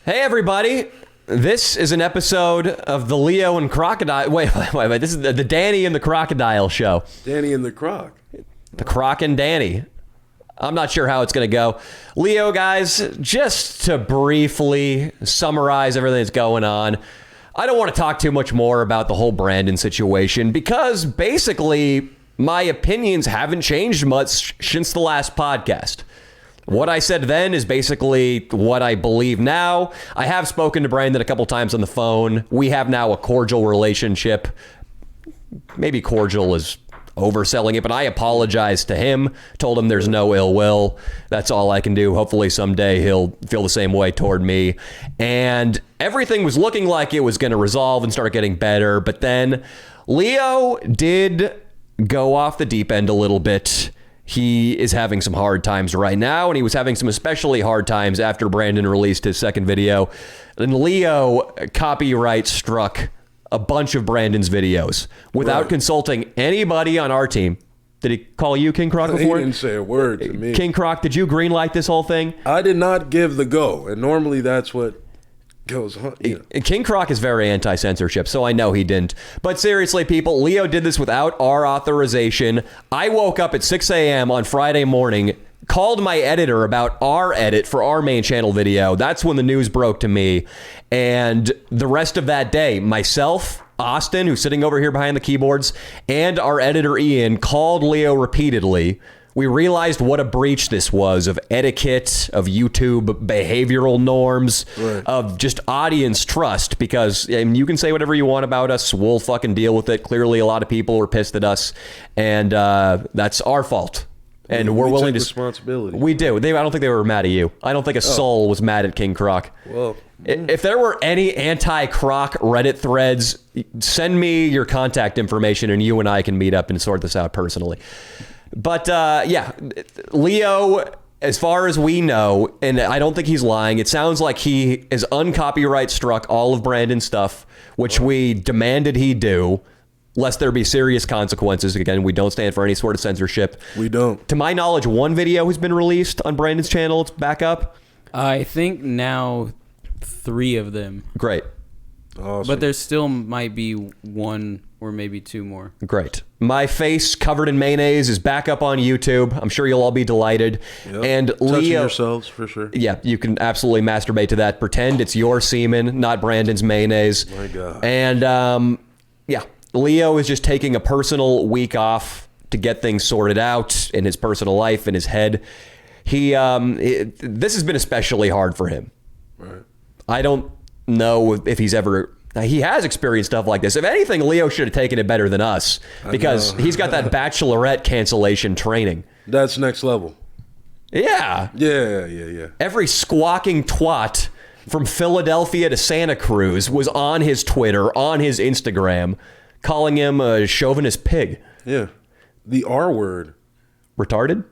Hey, everybody. This is an episode of the Leo and Crocodile. Wait. This is the Danny and the Crocodile show. Danny and the Croc. The Croc and Danny. I'm not sure how it's going to go. Leo, guys, just to briefly summarize everything that's going on, I don't want to talk too much more about the whole Brandon situation because basically my opinions haven't changed much since the last podcast. What I said then is basically what I believe now. I have spoken to Brandon a couple times on the phone. We have now a cordial relationship. Maybe cordial is overselling it, but I apologized to him, told him there's no ill will. That's all I can do. Hopefully someday he'll feel the same way toward me. And everything was looking like it was going to resolve and start getting better. But then Leo did go off the deep end a little bit. He is having some hard times right now, and he was having some especially hard times after Brandon released his second video. And Leo copyright struck a bunch of Brandon's videos without consulting anybody on our team. Did he call you King Croc before? He didn't say a word to me. King Croc, did you greenlight this whole thing? I did not give the go, and normally that's what goes on. King Croc is very anti-censorship, so I know he didn't. But seriously, people, Leo did this without our authorization. I woke up at 6 a.m. on Friday morning, called my editor about our edit for our main channel video. That's when the news broke to me. And the rest of that day, myself, Austin, who's sitting over here behind the keyboards, and our editor, Ian, called Leo repeatedly. We realized what a breach this was of etiquette, of YouTube behavioral norms, of just audience trust, because you can say whatever you want about us. We'll fucking deal with it. Clearly, a lot of people were pissed at us, and that's our fault. And we're willing to responsibility. We do. I don't think they were mad at you. I don't think a soul was mad at King Croc. Well, if there were any anti-Croc Reddit threads, send me your contact information, and you and I can meet up and sort this out personally. But yeah, Leo, as far as we know, and I don't think he's lying, it sounds like he is uncopyright struck all of Brandon's stuff, which we demanded he do, lest there be serious consequences. Again, we don't stand for any sort of censorship. We don't. To my knowledge, one video has been released on Brandon's channel. It's back up. I think now 3 of them. Great. Awesome. But there still might be 1 or maybe 2 more. Great. My face covered in mayonnaise is back up on YouTube. I'm sure you'll all be delighted. Yep. And Touching Leo, yourselves for sure. Yeah, you can absolutely masturbate to that. Pretend it's your semen, not Brandon's mayonnaise. My God. And yeah, Leo is just taking a personal week off to get things sorted out in his personal life, in his head. This has been especially hard for him. Right. I don't know if he's ever... He has experienced stuff like this. If anything, Leo should have taken it better than us because he's got that bachelorette cancellation training. That's next level. Yeah. Yeah. Every squawking twat from Philadelphia to Santa Cruz was on his Twitter, on his Instagram, calling him a chauvinist pig. Yeah. The R word. Retarded?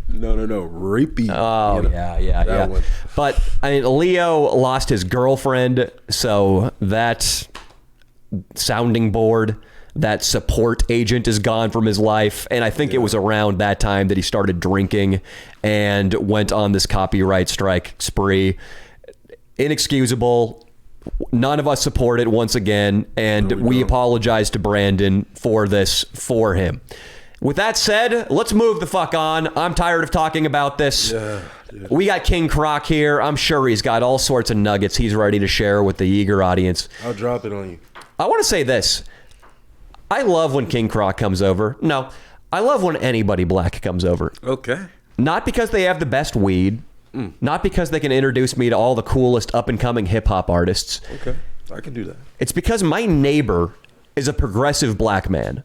No. Rapey. Oh, yeah. One. But I mean, Leo lost his girlfriend, so that sounding board, that support agent is gone from his life. And I think it was around that time that he started drinking and went on this copyright strike spree. Inexcusable. None of us support it once again. And we apologize to Brandon for this for him. With that said, let's move the fuck on. I'm tired of talking about this. Yeah. We got King Croc here. I'm sure he's got all sorts of nuggets he's ready to share with the eager audience. I'll drop it on you. I want to say this. I love when King Croc comes over. No, I love when anybody black comes over. Okay. Not because they have the best weed. Not because they can introduce me to all the coolest up-and-coming hip-hop artists. Okay. I can do that. It's because my neighbor is a progressive black man.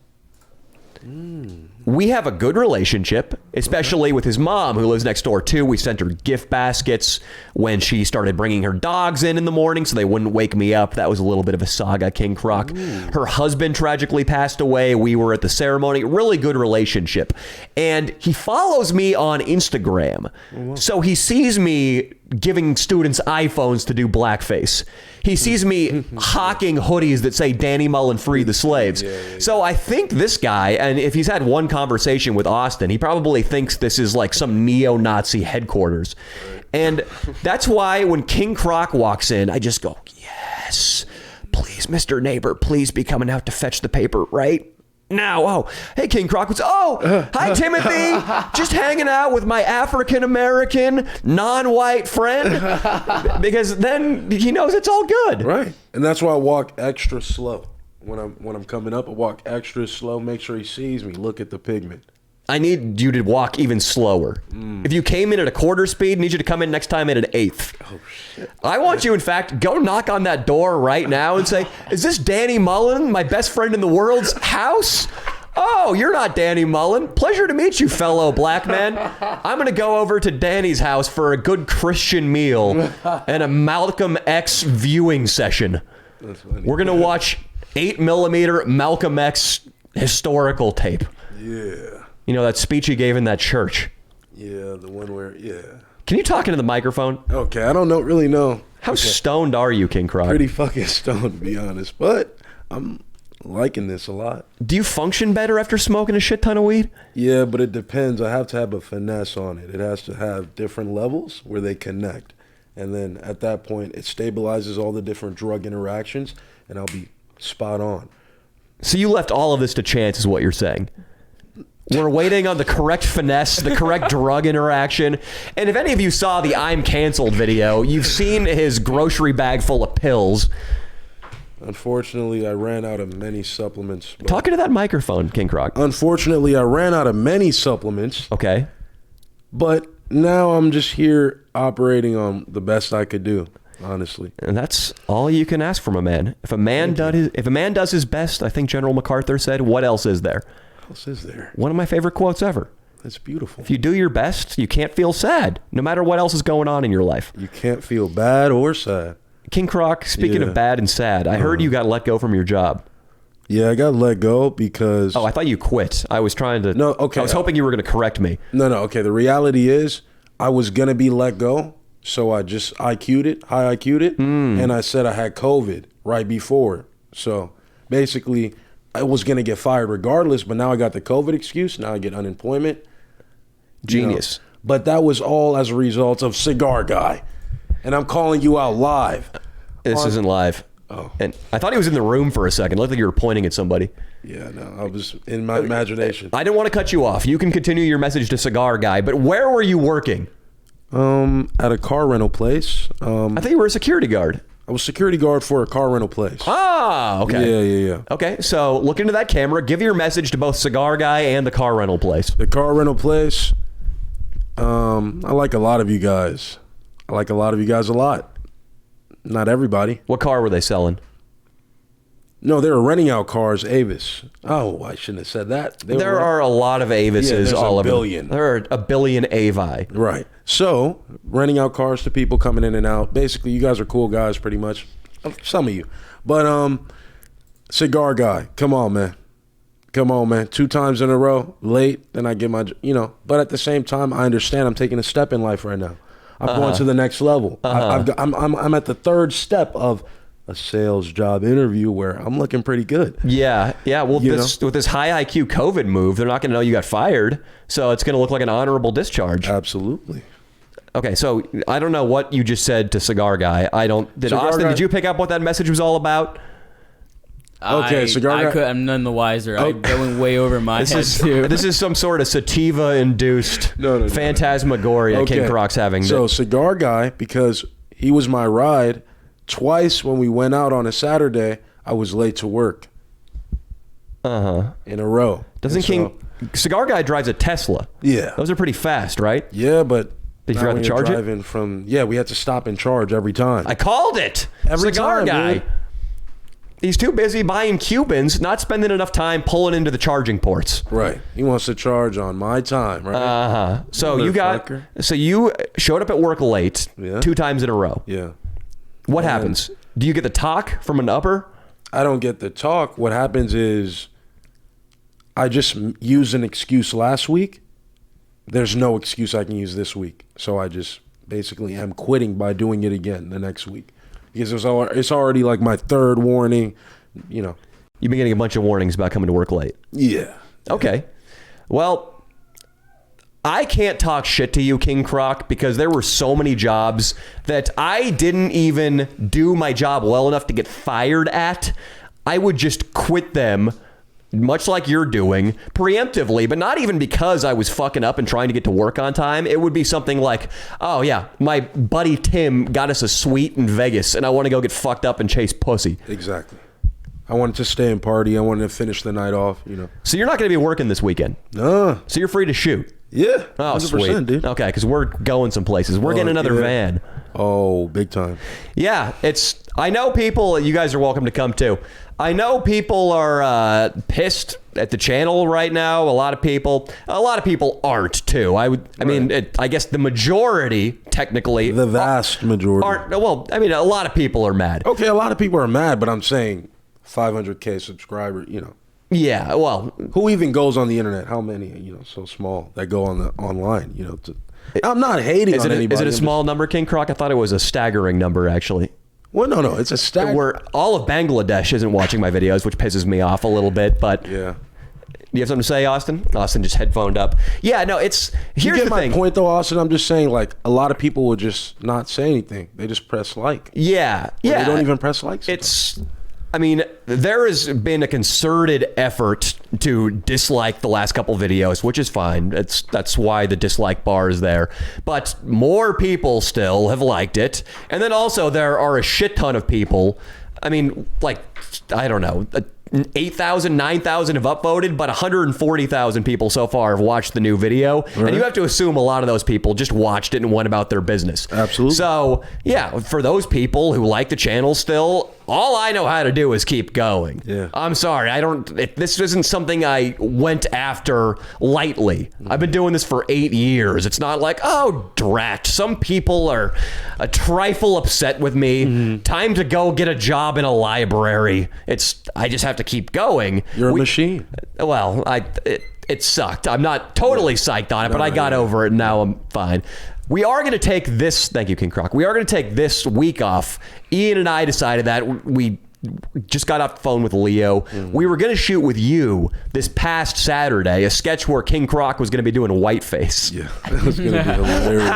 We have a good relationship, especially with his mom, who lives next door too. We sent her gift baskets when she started bringing her dogs in the morning so they wouldn't wake me up. That was a little bit of a saga, King Croc. Her husband tragically passed away. We were at the ceremony. Really good relationship. And he follows me on Instagram. So he sees me giving students iPhones to do blackface. He sees me hawking hoodies that say Danny Mullen free the slaves. So I think this guy, and if he's had one conversation with Austin. He probably thinks this is like some neo-Nazi headquarters. And that's why when King Croc walks in, I just go, yes, please, Mr. Neighbor, please be coming out to fetch the paper right now. Oh, hey, King Croc. Hi, Timothy. Just hanging out with my African-American, non-white friend. Because then he knows it's all good. Right. And that's why I walk extra slow. When I'm coming up, I walk extra slow. Make sure he sees me. Look at the pigment. I need you to walk even slower. If you came in at a quarter speed, I need you to come in next time at an eighth. Oh, shit. I want you, in fact, go knock on that door right now and say, is this Danny Mullen, my best friend in the world's house? Oh, you're not Danny Mullen. Pleasure to meet you, fellow black man. I'm going to go over to Danny's house for a good Christian meal and a Malcolm X viewing session. That's funny. We're going to watch 8mm Malcolm X historical tape. Yeah. You know, that speech he gave in that church. Yeah, the one where, yeah. Can you talk into the microphone? Okay, I don't really know. How stoned are you, King Croc? Pretty fucking stoned, to be honest. But I'm liking this a lot. Do you function better after smoking a shit ton of weed? Yeah, but it depends. I have to have a finesse on it. It has to have different levels where they connect. And then at that point, it stabilizes all the different drug interactions, and I'll be spot on. So you left all of this to chance is what you're saying. We're waiting on the correct finesse, the correct drug interaction. And if any of you saw the I'm Canceled video, you've seen his grocery bag full of pills. Unfortunately, I ran out of many supplements. Talking to that microphone, King Croc. Unfortunately, I ran out of many supplements. Okay. But now I'm just here operating on the best I could do, honestly. And that's all you can ask from a man. If a man does his best, I think General MacArthur said, what else is there? What else is there? One of my favorite quotes ever. That's beautiful. If you do your best, you can't feel sad, no matter what else is going on in your life. You can't feel bad or sad. King Croc, speaking of bad and sad, I heard you got let go from your job. Yeah, I got let go because... Oh, I thought you quit. I was trying to... No, okay. I was hoping you were going to correct me. No, okay. The reality is I was going to be let go, so I just high IQ'd it, and I said I had COVID right before. So basically, I was going to get fired regardless, but now I got the COVID excuse. Now I get unemployment. Genius. You know? But that was all as a result of Cigar Guy. And I'm calling you out live. This isn't live. Oh. And I thought he was in the room for a second. It looked like you were pointing at somebody. Yeah, no, I was in my imagination. I didn't want to cut you off. You can continue your message to Cigar Guy, but where were you working? At a car rental place. I thought you were a security guard. I was security guard for a car rental place. Ah, okay. Yeah. Okay, so look into that camera. Give your message to both Cigar Guy and the car rental place. The car rental place, I like a lot of you guys. I like a lot of you guys a lot. Not everybody. What car were they selling? No, they were renting out cars, Avis. Oh, I shouldn't have said that. There are a lot of Avises all over. There's a billion. There are a billion Avi. Right. So, renting out cars to people coming in and out. Basically, you guys are cool guys pretty much. Some of you. But, Cigar Guy, come on, man. 2 times in a row, late, then I get my, But at the same time, I understand I'm taking a step in life right now. I'm going to the next level. I'm at the 3rd step of a sales job interview where I'm looking pretty good. Yeah. Well, with this high IQ COVID move, they're not going to know you got fired, so it's going to look like an honorable discharge. Absolutely. Okay, so I don't know what you just said to Cigar Guy. Did you pick up what that message was all about? Okay, Cigar Guy. I'm none the wiser. That went way over my head too. This is some sort of sativa-induced phantasmagoria King Croc's having. So Cigar Guy, because he was my ride, twice when we went out on a Saturday, I was late to work. In a row. Cigar Guy drives a Tesla. Yeah. Those are pretty fast, right? Yeah, but did you forgot to charge it? We had to stop and charge every time. I called it. Every Cigar time, Guy. dude. He's too busy buying Cubans, not spending enough time pulling into the charging ports. Right. He wants to charge on my time, right? So you showed up at work late 2 times in a row. Yeah. What happens? Do you get the talk from an upper? I don't get the talk. What happens is I just used an excuse last week. There's no excuse I can use this week. So I just basically am quitting by doing it again the next week. Because it's already like my 3rd warning, You've been getting a bunch of warnings about coming to work late. Yeah. Okay. Well, I can't talk shit to you, King Croc, because there were so many jobs that I didn't even do my job well enough to get fired at. I would just quit them, much like you're doing, preemptively, but not even because I was fucking up and trying to get to work on time. It would be something like, oh yeah, my buddy Tim got us a suite in Vegas and I want to go get fucked up and chase pussy. Exactly. I wanted to stay and party. I wanted to finish the night off, you know. So you're not going to be working this weekend? No. So you're free to shoot? Yeah. Oh, 100%, sweet. dude. Okay, because we're going some places. We're getting another van. Oh, big time. Yeah, I know people, you guys are welcome to come too. I know people are pissed at the channel right now. A lot of people aren't too. I mean, I guess the majority, technically, the vast majority aren't. Well, I mean, a lot of people are mad. Okay, a lot of people are mad, but I'm saying 500K subscribers, you know. Yeah, well, who even goes on the internet? How many, you know, so small that go on the online, you know? I'm not hating on anybody. Is it a small number, King Croc? I thought it was a staggering number, actually. Well, no, it's a staggering. Where all of Bangladesh isn't watching my videos, which pisses me off a little bit, but yeah. Do you have something to say, Austin? Austin just headphoned up. Yeah, no, here's you get the my thing. point, though, Austin. I'm just saying, like, a lot of people will just not say anything. They just press like. Yeah. They don't even press like sometimes. I mean, there has been a concerted effort to dislike the last couple videos, which is fine. That's why the dislike bar is there. But more people still have liked it. And then also there are a shit ton of people. I mean, like, I don't know, 8,000, 9,000 have upvoted, but 140,000 people so far have watched the new video. Right. And you have to assume a lot of those people just watched it and went about their business. Absolutely. So, yeah, for those people who like the channel still, all I know how to do is keep going. Yeah. I'm sorry. This isn't something I went after lightly. I've been doing this for 8 years. It's not like, oh, drat. Some people are a trifle upset with me. Mm-hmm. Time to go get a job in a library. I just have to keep going. You're a machine. Well, it sucked. I'm not totally psyched on it, but I got over it and now I'm fine. We are going to take this, thank you, King Croc. We are going to take this week off. Ian and I decided that we just got off the phone with Leo. Mm-hmm. We were going to shoot with you this past Saturday, a sketch where King Croc was going to be doing whiteface. Yeah, that was going to be hilarious.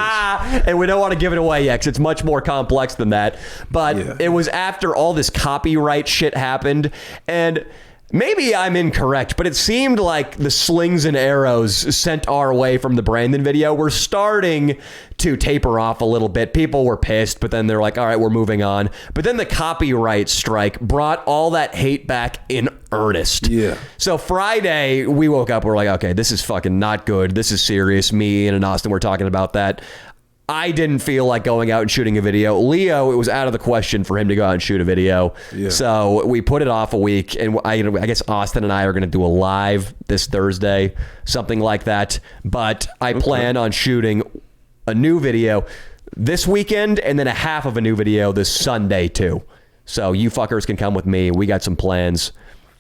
And we don't want to give it away yet because it's much more complex than that. But It was after all this copyright shit happened. And maybe I'm incorrect, but it seemed like the slings and arrows sent our way from the Brandon video were starting to taper off a little bit. People were pissed, but then they're like, all right, we're moving on. But then the copyright strike brought all that hate back in earnest. Yeah. So Friday, we woke up, we're like, okay, this is fucking not good. This is serious. Me and Austin were talking about that. I didn't feel like going out and shooting a video. Leo, it was out of the question for him to go out and shoot a video. Yeah. So we put it off a week, and I guess Austin and I are going to do a live this Thursday, something like that. But I plan on shooting a new video this weekend and then a half of a new video this Sunday too. So you fuckers can come with me. We got some plans.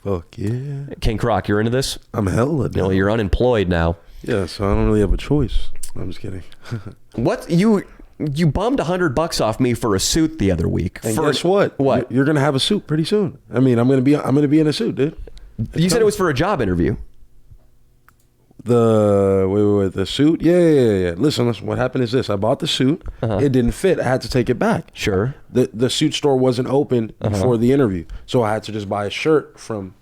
Fuck yeah. King Croc, you're into this? I'm hella down. You're unemployed now. Yeah, so I don't really have a choice. I'm just kidding. What you bummed $100 off me for a suit the other week. And guess what? What? You're gonna have a suit pretty soon. I mean, I'm gonna be in a suit, dude. You said it was for a job interview. The suit? Yeah. Listen. What happened is this: I bought the suit. It didn't fit. I had to take it back. Sure. The suit store wasn't open before the interview, so I had to just buy a shirt from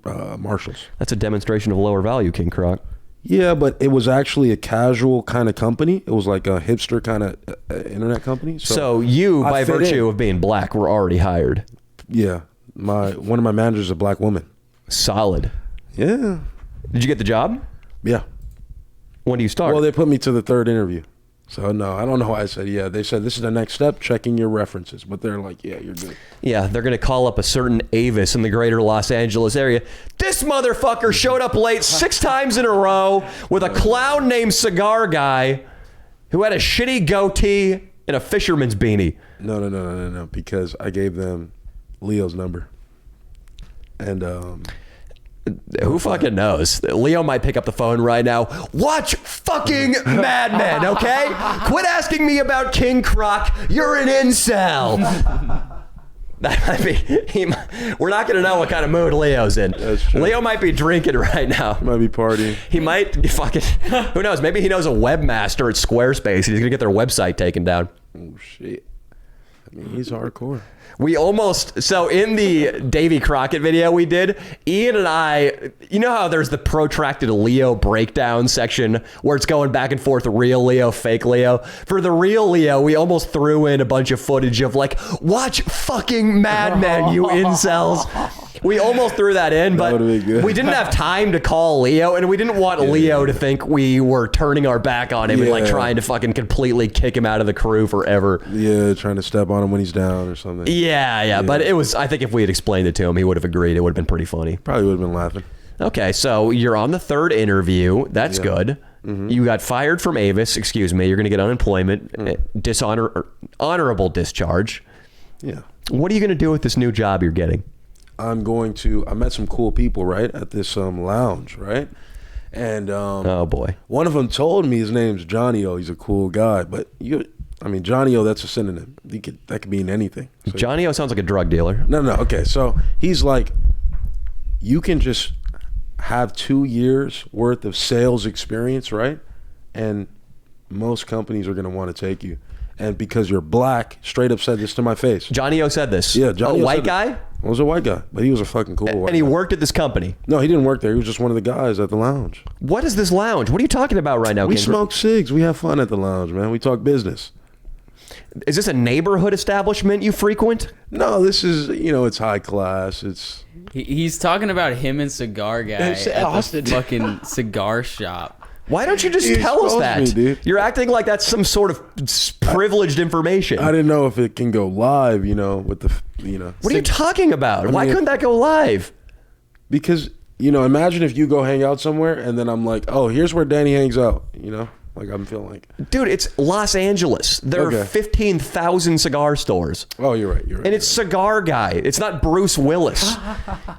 Marshalls. That's a demonstration of lower value, King Croc. Yeah, but it was actually a casual kind of company. It was like a hipster kind of internet company. So you, by virtue of being black, were already hired. Yeah. One of my managers is a black woman. Solid. Yeah. Did you get the job? Yeah. When do you start? Well, they put me to the third interview. So, no, I don't know why I said yeah. They said this is the next step, checking your references. But they're like, yeah, you're good. Yeah, they're going to call up a certain Avis in the greater Los Angeles area. This motherfucker showed up late 6 times in a row with a clown named Cigar Guy who had a shitty goatee and a fisherman's beanie. No, because I gave them Leo's number. And, who fucking knows? Leo might pick up the phone right now. Watch fucking Mad Men, okay? Quit asking me about King Croc. You're an incel. That might be. We're not going to know what kind of mood Leo's in. That's true. Leo might be drinking right now. Might be partying. He might be fucking. Who knows? Maybe he knows a webmaster at Squarespace. He's going to get their website taken down. Oh shit! I mean, he's hardcore. We almost, so in the Davy Crockett video we did, Ian and I, you know how there's the protracted Leo breakdown section where it's going back and forth, real Leo, fake Leo? For the real Leo, we almost threw in a bunch of footage of like, watch fucking Mad Men, you incels. We almost threw that in, but we didn't have time to call Leo, and we didn't want Leo to think we were turning our back on him and like trying to fucking completely kick him out of the crew forever. Yeah, trying to step on him when he's down or something. Yeah, but it was, I think if we had explained it to him, he would have agreed. It would have been pretty funny. Probably would have been laughing. Okay, so you're on the third interview. That's good. Mm-hmm. You got fired from Avis. Excuse me. You're going to get unemployment, honorable discharge. Yeah. What are you going to do with this new job you're getting? I met some cool people, right, at this lounge, right? And oh boy, one of them told me his name's Johnny O. He's a cool guy, but Johnny O, that's a synonym. That could mean anything. So, Johnny O sounds like a drug dealer. No. Okay, so he's like, you can just have 2 years worth of sales experience, right? And most companies are going to want to take you. And because you're black, straight up said this to my face. Johnny O said this. Yeah, Johnny O. A white guy? He was a white guy, but he was a fucking cool white guy. And he worked at this company? No, he didn't work there. He was just one of the guys at the lounge. What is this lounge? What are you talking about right now, We Kendrick? smoke cigs. We have fun at the lounge, man. We talk business. Is this a neighborhood establishment you frequent? No, this is, it's high class. It's He's talking about him and Cigar Guy It's at Austin. the fucking cigar shop. Why don't you just You tell us exposed that? me, dude. You're acting like that's some sort of privileged information. I didn't know if it can go live, with the, What are you talking about? Why couldn't that go live? Because, imagine if you go hang out somewhere and then I'm like, oh, here's where Danny hangs out, Like I'm feeling like, Dude, it's Los Angeles. There are 15,000 cigar stores. oh, you're right. And it's Cigar Guy. It's not Bruce Willis.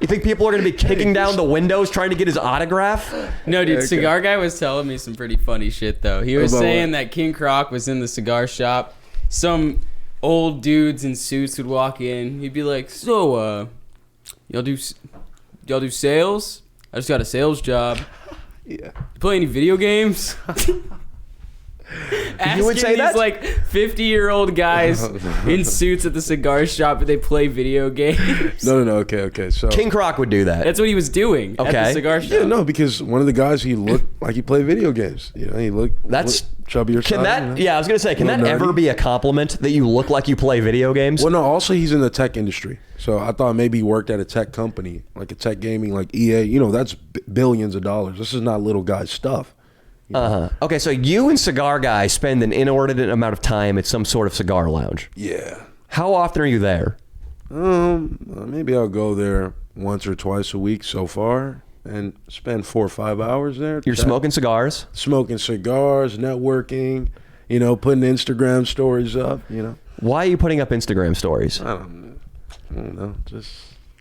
You think people are going to be kicking down the windows trying to get his autograph? No, dude, Cigar Guy was telling me some pretty funny shit, though. He was About saying what? that King Croc was in the cigar shop. Some old dudes in suits would walk in. He'd be like, so, y'all do sales? I just got a sales job. Yeah. You play any video games? Asking would say these that? like 50-year-old guys in suits at the cigar shop, but they play video games. No. Okay. So King Croc would do that. That's what he was doing at Okay. the cigar shop. yeah, no, because one of the guys, he looked like he played video games. He looked chubbier. Can that? Yeah, I was gonna say, can that Little ever nerdy. be a compliment that you look like you play video games? Well, no. Also, he's in the tech industry, so I thought maybe he worked at a tech company, like a tech gaming, like EA. That's billions of dollars. This is not little guy stuff. Okay, so you and Cigar Guy spend an inordinate amount of time at some sort of cigar lounge. Yeah. How often are you there? Maybe I'll go there once or twice a week so far, and spend 4 or 5 hours there. You're smoking cigars? Smoking cigars, networking, putting Instagram stories up, Why are you putting up Instagram stories? I don't know, just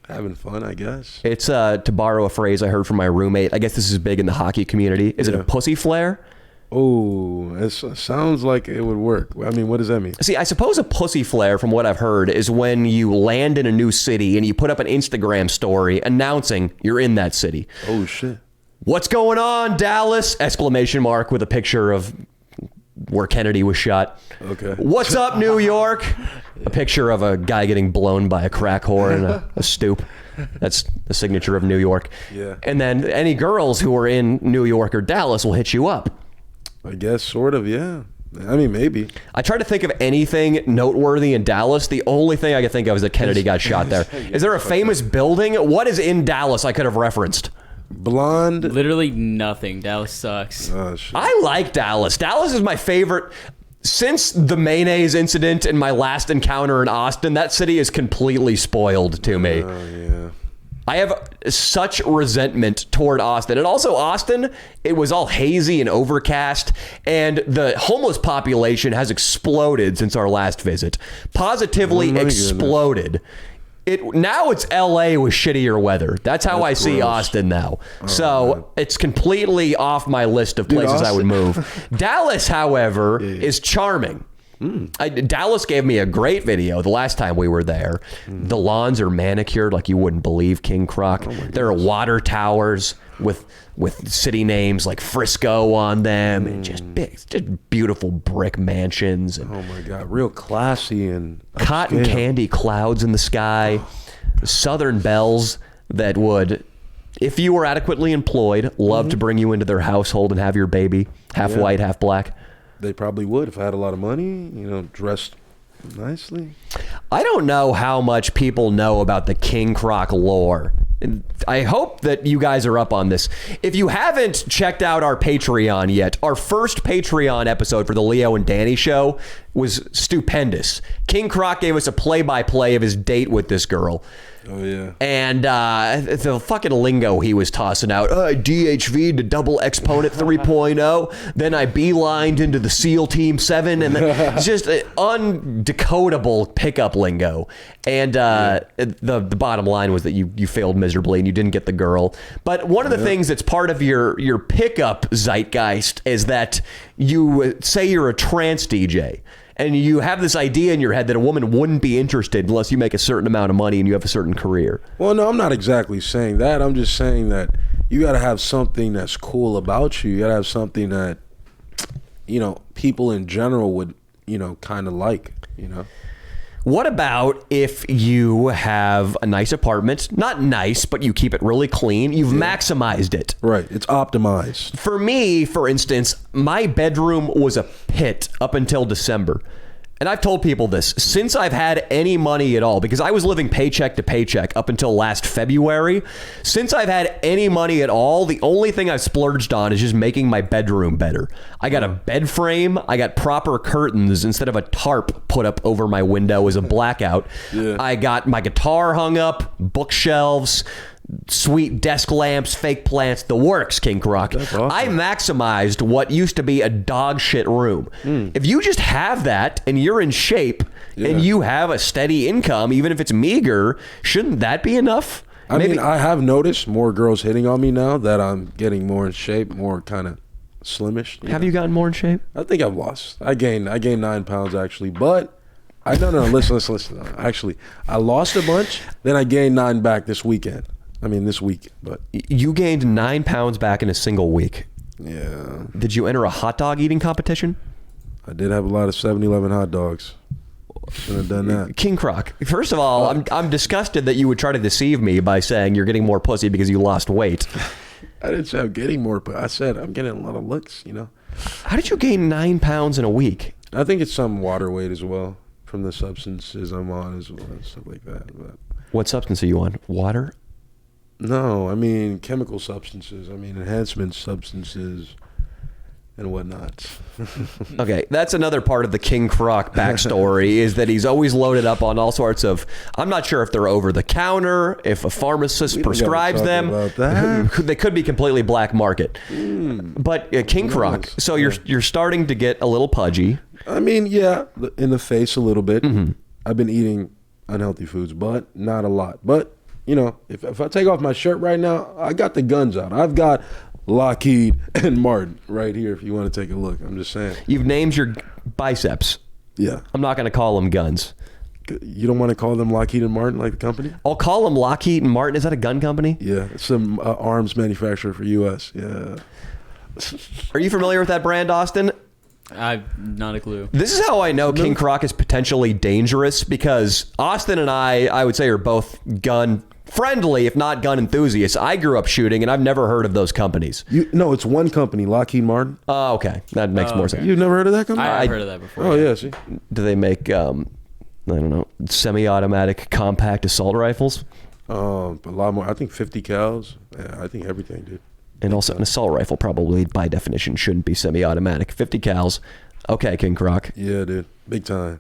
having fun, I guess. It's, to borrow a phrase I heard from my roommate, I guess this is big in the hockey community. Is it a Yeah. pussy flare? Oh, it sounds like it would work. I mean, what does that mean? See, I suppose a pussy flare, from what I've heard, is when you land in a new city and you put up an Instagram story announcing you're in that city. Oh, shit. What's going on, Dallas? Exclamation mark with a picture of where Kennedy was shot. Okay. What's up, New York? A picture of a guy getting blown by a crack whore in a stoop. That's the signature of New York. Yeah. And then any girls who are in New York or Dallas will hit you up. I guess, sort of, yeah. I mean, maybe. I tried to think of anything noteworthy in Dallas. The only thing I could think of is that Kennedy got shot there. Is there a famous building? What is in Dallas I could have referenced? Blonde. Literally nothing. Dallas sucks. Oh, shit. I like Dallas. Dallas is my favorite. Since the mayonnaise incident and my last encounter in Austin, that city is completely spoiled to me. Oh, yeah. I have such resentment toward Austin. And also Austin, it was all hazy and overcast, and the homeless population has exploded since our last visit. Positively Oh, my goodness. exploded. Now it's LA with shittier weather. That's how I see gross. Austin now. So it's completely off my list of places I would Austin- move. Dallas, however, is charming. Dallas gave me a great video the last time we were there. The lawns are manicured like you wouldn't believe, King Croc. There are water towers with city names like Frisco on them, and just beautiful brick mansions. And Oh my God, real classy and cotton upscale. candy clouds in the sky. Southern belles that would, if you were adequately employed, love to bring you into their household and have your baby, half white, half black. They probably would if I had a lot of money, you know, dressed nicely. I don't know how much people know about the King Croc lore. And I hope that you guys are up on this. If you haven't checked out our Patreon yet, our first Patreon episode for the Leo and Danny show was stupendous. King Croc gave us a play-by-play of his date with this girl. Oh, yeah. And the fucking lingo he was tossing out. I DHV'd to double exponent 3.0. Then I beelined into the SEAL Team 7. And it's just undecodable pickup lingo. And the bottom line was that you failed miserably and you didn't get the girl. But one of the things that's part of your pickup zeitgeist is that you say you're a trance DJ. And you have this idea in your head that a woman wouldn't be interested unless you make a certain amount of money and you have a certain career. Well, no, I'm not exactly saying that. I'm just saying that you got to have something that's cool about you. You got to have something that, you know, people in general would, you know, kind of like, you know. What about if you have a nice apartment? Not nice, but you keep it really clean. You've maximized it. Right. It's optimized. For me, for instance, my bedroom was a pit up until December. And I've told people this, since I've had any money at all, because I was living paycheck to paycheck up until last February. Since I've had any money at all, the only thing I've splurged on is just making my bedroom better. I got a bed frame. I got proper curtains instead of a tarp put up over my window as a blackout. Yeah. I got my guitar hung up, bookshelves, sweet desk lamps, fake plants, the works, King Croc. That's awesome. I maximized what used to be a dog shit room. If you just have that and you're in shape and you have a steady income, even if it's meager, shouldn't that be enough? I mean, I have noticed more girls hitting on me now that I'm getting more in shape, more kind of slimish. Have you gotten more in shape? I think I've lost. I gained 9 pounds actually, but listen. Actually, I lost a bunch, then I gained 9 back this weekend. This week, but You gained 9 pounds back in a single week. yeah, Did you enter a hot dog eating competition? I did have a lot of 7-Eleven hot dogs. Shouldn't have done that. King Croc, first of all, I'm disgusted that you would try to deceive me by saying you're getting more pussy because you lost weight. I didn't say I'm getting more, but I said I'm getting a lot of looks, you know. How did you gain 9 pounds in a week? I think it's some water weight as well from the substances I'm on as well and stuff like that. But What substance are you on? Water? no, chemical substances. Enhancement substances and whatnot. Okay, that's another part of the King Croc backstory is that he's always loaded up on all sorts of, I'm not sure if they're over the counter, if a pharmacist We don't gotta prescribes talk them. about that. They could be completely black market. But King Croc, knows? so you're starting to get a little pudgy. Yeah, in the face a little bit. I've been eating unhealthy foods, but not a lot. But, you know, if I take off my shirt right now, I got the guns out. I've got Lockheed and Martin right here if you want to take a look. I'm just saying. You've named your biceps. Yeah. I'm not going to call them guns. You don't want to call them Lockheed and Martin like the company? I'll call them Lockheed and Martin. Is that a gun company? Yeah, it's some arms manufacturer for U.S. Yeah. Are you familiar with that brand, Austin? I've not a clue. This is how I know King Croc is potentially dangerous because Austin and I would say, are both gun friendly, if not gun enthusiasts. I grew up shooting and I've never heard of those companies. No, it's one company, Lockheed Martin. Oh, okay. That makes more sense. You've never heard of that company? I've heard of that before. Oh, yeah, see? Do they make, I don't know, semi-automatic compact assault rifles? A lot more. I think 50 cals. Yeah, I think everything, dude. And also an assault rifle probably by definition shouldn't be semi-automatic. 50 cals. Okay, King Croc. Yeah, dude. Big time.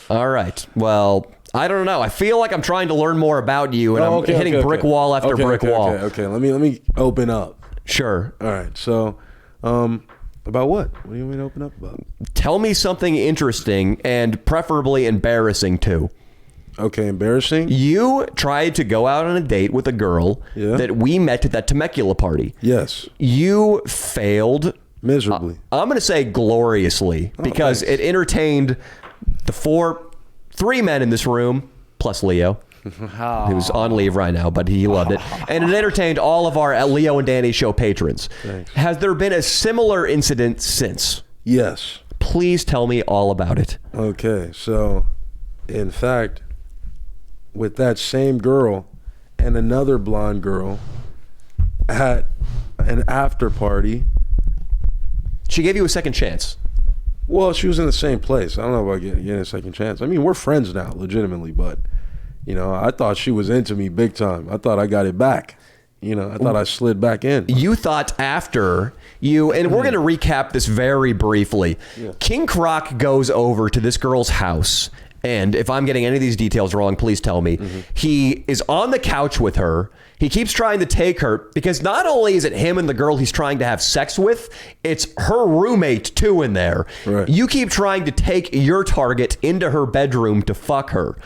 All right. Well, I don't know. I feel like I'm trying to learn more about you, and I'm hitting brick wall after brick wall. Okay. Let me open up. Sure. All right. So, about what? What do you want me to open up about? Tell me something interesting and preferably embarrassing too. Okay, embarrassing. You tried to go out on a date with a girl Yeah. that we met at that Temecula party. Yes. You failed Miserably. I'm going to say gloriously because it entertained the three men in this room, plus Leo, who's on leave right now, but he loved it. And it entertained all of our Leo and Danny show patrons. Thanks. Has there been a similar incident since? Yes. Please tell me all about it. Okay, so in fact, with that same girl and another blonde girl at an after party. She gave you a second chance. Well, she was in the same place. I don't know about getting a second chance. I mean, we're friends now, legitimately, but, you know, I thought she was into me big time. I thought I got it back. You know, I thought I slid back in. You thought after you, and we're going to recap this very briefly. Yeah. King Croc goes over to this girl's house, and if I'm getting any of these details wrong, please tell me. He is on the couch with her. He keeps trying to take her because not only is it him and the girl he's trying to have sex with, it's her roommate too in there. Right. You keep trying to take your target into her bedroom to fuck her.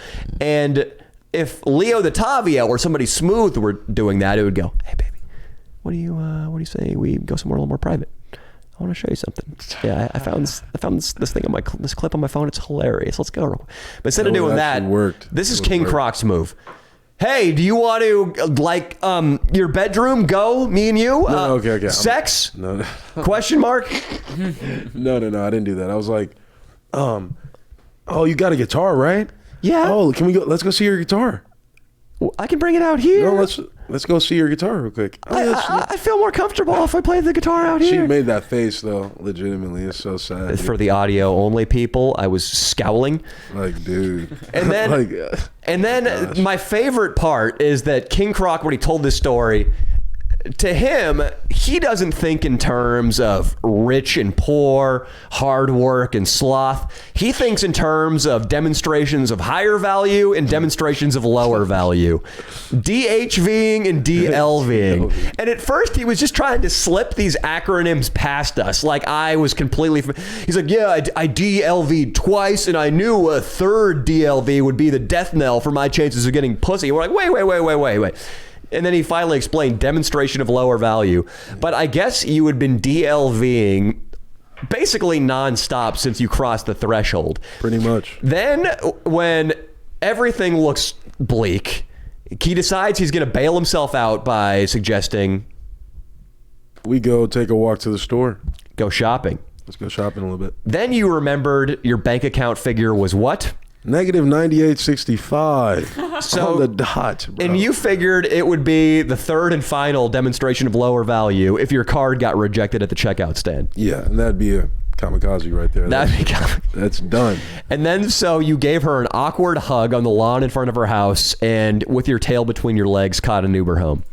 And if Leo the Tavia or somebody smooth were doing that, it would go, hey baby, what do you say we go somewhere a little more private? I want to show you something. Yeah, I found this thing on this clip on my phone. It's hilarious. Let's go. But instead of doing that, this is King Croc's move. Hey, do you want to your bedroom? Go, me and you. No, okay. Sex? No. Question mark? No. I didn't do that. I was like, oh, you got a guitar, right? Yeah. Oh, can we go? Let's go see your guitar. Well, I can bring it out here. No, let's go see your guitar real quick. I feel more comfortable if I play the guitar out here. She made that face though. Legitimately, it's so sad. For the audio only people, I was scowling. Like, dude. And then, gosh. My favorite part is that King Croc, when he told this story, to him, he doesn't think in terms of rich and poor, hard work and sloth. He thinks in terms of demonstrations of higher value and demonstrations of lower value. DHVing and DLVing. And at first he was just trying to slip these acronyms past us. Like I was completely... He's like, yeah, I DLV'd twice and I knew a third DLV would be the death knell for my chances of getting pussy. And we're like, wait. And then he finally explained demonstration of lower value. But I guess you had been DLVing basically nonstop since you crossed the threshold. Pretty much. Then when everything looks bleak, he decides he's going to bail himself out by suggesting... We go take a walk to the store. Go shopping. Let's go shopping a little bit. Then you remembered your bank account figure was what? Negative 98.65. So, on the dot, bro. And you figured it would be the third and final demonstration of lower value if your card got rejected at the checkout stand. Yeah, and that'd be a kamikaze right there. That's done. And then so you gave her an awkward hug on the lawn in front of her house and with your tail between your legs caught an Uber home.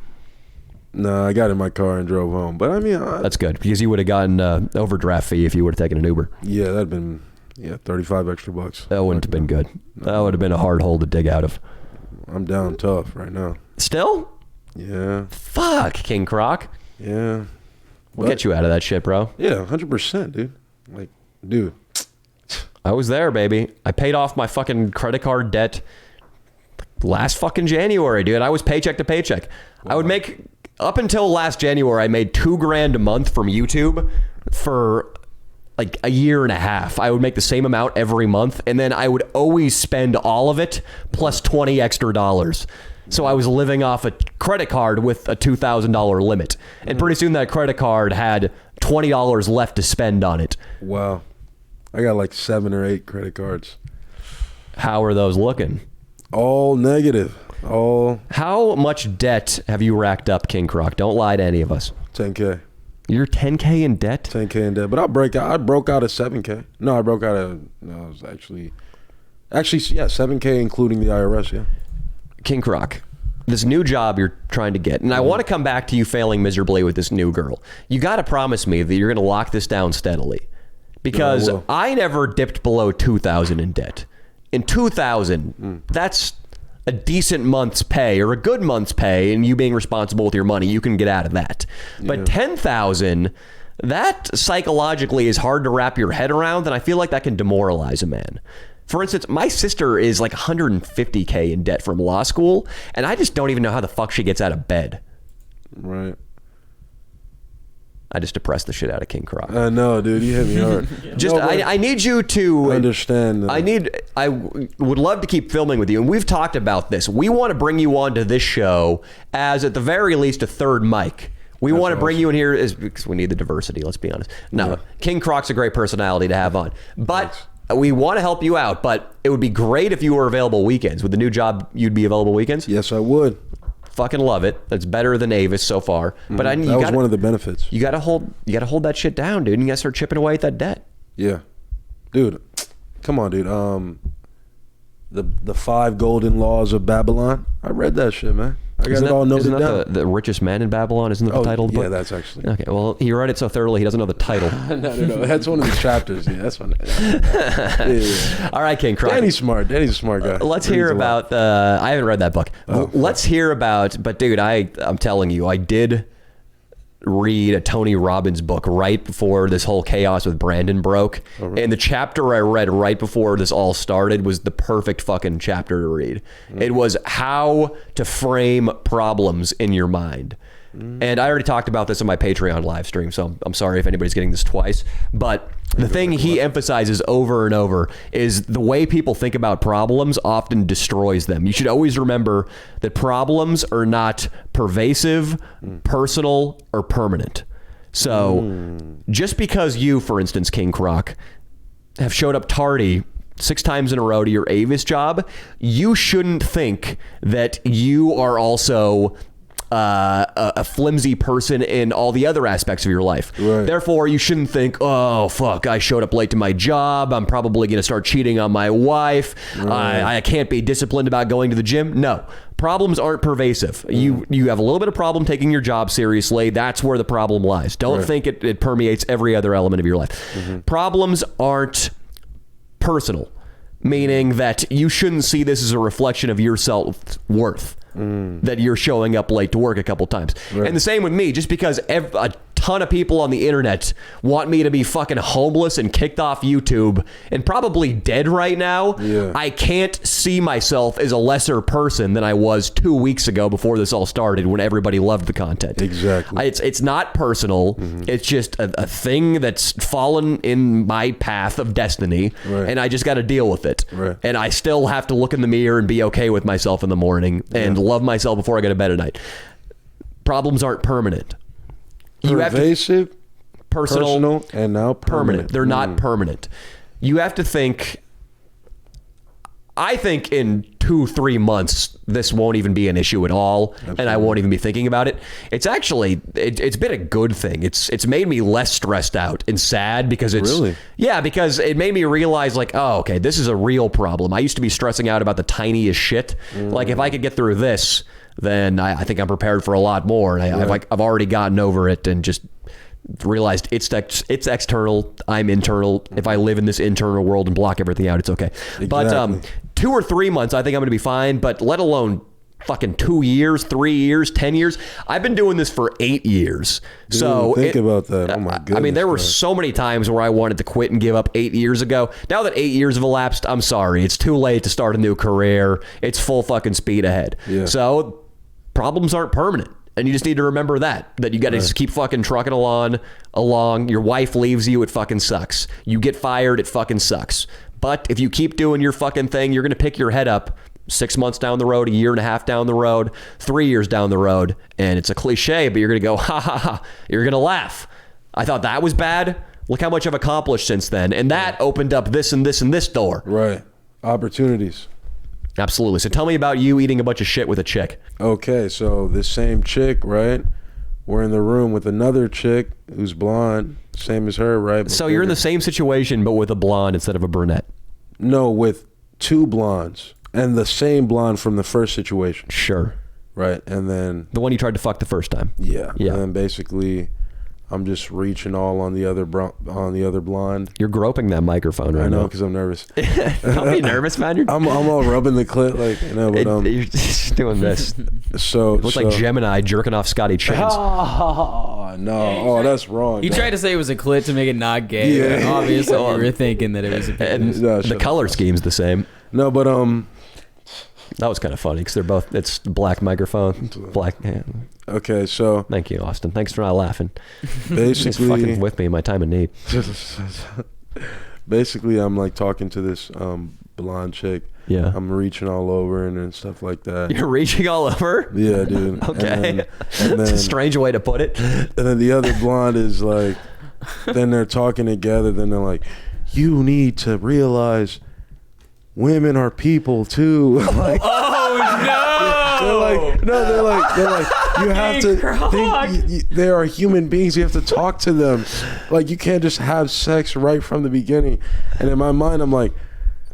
No, I got in my car and drove home. But I mean... That's good because you would have gotten an overdraft fee if you would have taken an Uber. Yeah, that'd been... Yeah, 35 extra bucks. That wouldn't have been good. That would have been a hard hole to dig out of. I'm down tough right now. Still? Yeah. Fuck, King Croc. Yeah. We'll get you out of that shit, bro. Yeah, 100%, dude. Like, dude. I was there, baby. I paid off my fucking credit card debt last fucking January, dude. I was paycheck to paycheck. Wow. I would make, up until last January, I made $2,000 a month from YouTube for... like a year and a half. I would make the same amount every month, and then I would always spend all of it plus $20 extra. So I was living off a credit card with a $2,000 limit. And pretty soon that credit card had $20 left to spend on it. Wow. I got like 7 or 8 credit cards. How are those looking? All negative. All. How much debt have you racked up, King Croc? Don't lie to any of us. 10K. You're 10K in debt? 10K in debt. But I broke out at 7K. No, I broke out at, no, it was actually, yeah, 7K including the IRS, yeah. King Croc, this new job you're trying to get, and I want to come back to you failing miserably with this new girl. You got to promise me that you're going to lock this down steadily. Because I never dipped below 2,000 in debt. In 2,000, that's a decent month's pay or a good month's pay, and you being responsible with your money, you can get out of that. But 10,000, that psychologically is hard to wrap your head around, and I feel like that can demoralize a man. For instance, my sister is like 150K in debt from law school, and I just don't even know how the fuck she gets out of bed. Right. I just depressed the shit out of King Croc. I know, dude. You hit me hard. Just, I need you to understand. I would love to keep filming with you, and we've talked about this. We want to bring you onto this show as, at the very least, a third mic. We want to bring you in here because we need the diversity. Let's be honest. No, yeah. King Croc's a great personality to have on, but we want to help you out. But it would be great if you were available weekends. With the new job, you'd be available weekends. Yes, I would. Fucking love it. That's better than Avis so far. But that was one of the benefits. You gotta hold that shit down, dude. You gotta start chipping away at that debt. Yeah, dude. Come on, dude. The 5 golden laws of Babylon. I read that shit, man. I got it all noted down. Isn't that the richest man in Babylon? Isn't that the title of the book? Yeah, that's actually. Okay, well, he read it so thoroughly he doesn't know the title. No. That's one of the chapters. Yeah, that's one. Yeah. All right, King Croc. Danny's smart. Danny's a smart guy. Let's hear about. I haven't read that book. Let's hear about. But dude, I'm telling you, I did read a Tony Robbins book right before this whole chaos with Brandon broke. Oh, really? And the chapter I read right before this all started was the perfect fucking chapter to read. It was how to frame problems in your mind. And I already talked about this on my Patreon live stream, so I'm sorry if anybody's getting this twice. But the thing he emphasizes over and over is the way people think about problems often destroys them. You should always remember that problems are not pervasive, personal, or permanent. So just because you, for instance, King Croc, have showed up tardy 6 times in a row to your Avis job, you shouldn't think that you are also a flimsy person in all the other aspects of your life. Right. Therefore, you shouldn't think, oh, fuck, I showed up late to my job. I'm probably going to start cheating on my wife. Right. I can't be disciplined about going to the gym. No. Problems aren't pervasive. You have a little bit of problem taking your job seriously. That's where the problem lies. Don't think it permeates every other element of your life. Problems aren't personal, meaning that you shouldn't see this as a reflection of your self-worth. That you're showing up late to work a couple times. Right. And the same with me, just because a ton of people on the internet want me to be fucking homeless and kicked off YouTube and probably dead right now, I can't see myself as a lesser person than I was 2 weeks ago before this all started when everybody loved the content. Exactly. It's not personal. It's just a thing that's fallen in my path of destiny, and I just got to deal with it. And I still have to look in the mirror and be okay with myself in the morning and love myself before I go to bed at night. Problems aren't permanent. Pervasive, personal, and now permanent. They're not permanent. You have to think, I think in 2-3 months, this won't even be an issue at all. Absolutely. And I won't even be thinking about it. It's actually, it's been a good thing. It's made me less stressed out and sad because it's, because it made me realize like, oh, okay, this is a real problem. I used to be stressing out about the tiniest shit. Like if I could get through this, then I think I'm prepared for a lot more. And I've already gotten over it and just realized it's external, I'm internal. If I live in this internal world and block everything out, it's okay. Exactly. But 2 or 3 months, I think I'm going to be fine. But let alone fucking 2 years, 3 years, 10 years. I've been doing this for 8 years. Dude, so think about that. Oh my goodness. I mean, there were so many times where I wanted to quit and give up 8 years ago. Now that 8 years have elapsed, I'm sorry. It's too late to start a new career. It's full fucking speed ahead. Yeah. So problems aren't permanent. And you just need to remember that you got to just keep fucking trucking along. Your wife leaves you, it fucking sucks. You get fired, it fucking sucks. But if you keep doing your fucking thing, you're going to pick your head up 6 months down the road, 1.5 years down the road, 3 years down the road. And it's a cliche, but you're going to go, ha ha ha. You're going to laugh. I thought that was bad. Look how much I've accomplished since then. And that opened up this and this and this door. Right. Opportunities. Absolutely. So tell me about you eating a bunch of shit with a chick. Okay, so this same chick, right? We're in the room with another chick who's blonde, same as her, right? So you're in the same situation, but with a blonde instead of a brunette. No, with 2 blondes and the same blonde from the first situation. Sure. Right, and then the one you tried to fuck the first time. Yeah. And then basically, I'm just reaching all on the other blonde. You're groping that microphone right now. I know, because I'm nervous. Don't be nervous, man. I'm all rubbing the clit, like, you know, but you're just doing this. So it looks like Gemini jerking off Scotty Chains. Oh no! That's wrong. You tried to say it was a clit to make it not gay. Yeah. Obviously, you were thinking that it was a penis. And the color scheme's the same. No, but That was kind of funny because they're both. It's black microphone, black. Yeah. Okay, so Thank you, Austin. Thanks for not laughing. He's basically, fucking with me in my time of need. basically, I'm like talking to this blonde chick. Yeah. I'm reaching all over and stuff like that. You're reaching all over. Yeah, dude. Okay. And It's a then, strange way to put it. and then the other blonde is like, then they're talking together. Then they're like, you need to realize women are people too. Like, Oh no! they're like, you have to think they are human beings. You have to talk to them. Like, you can't just have sex right from the beginning. And in my mind, I'm like,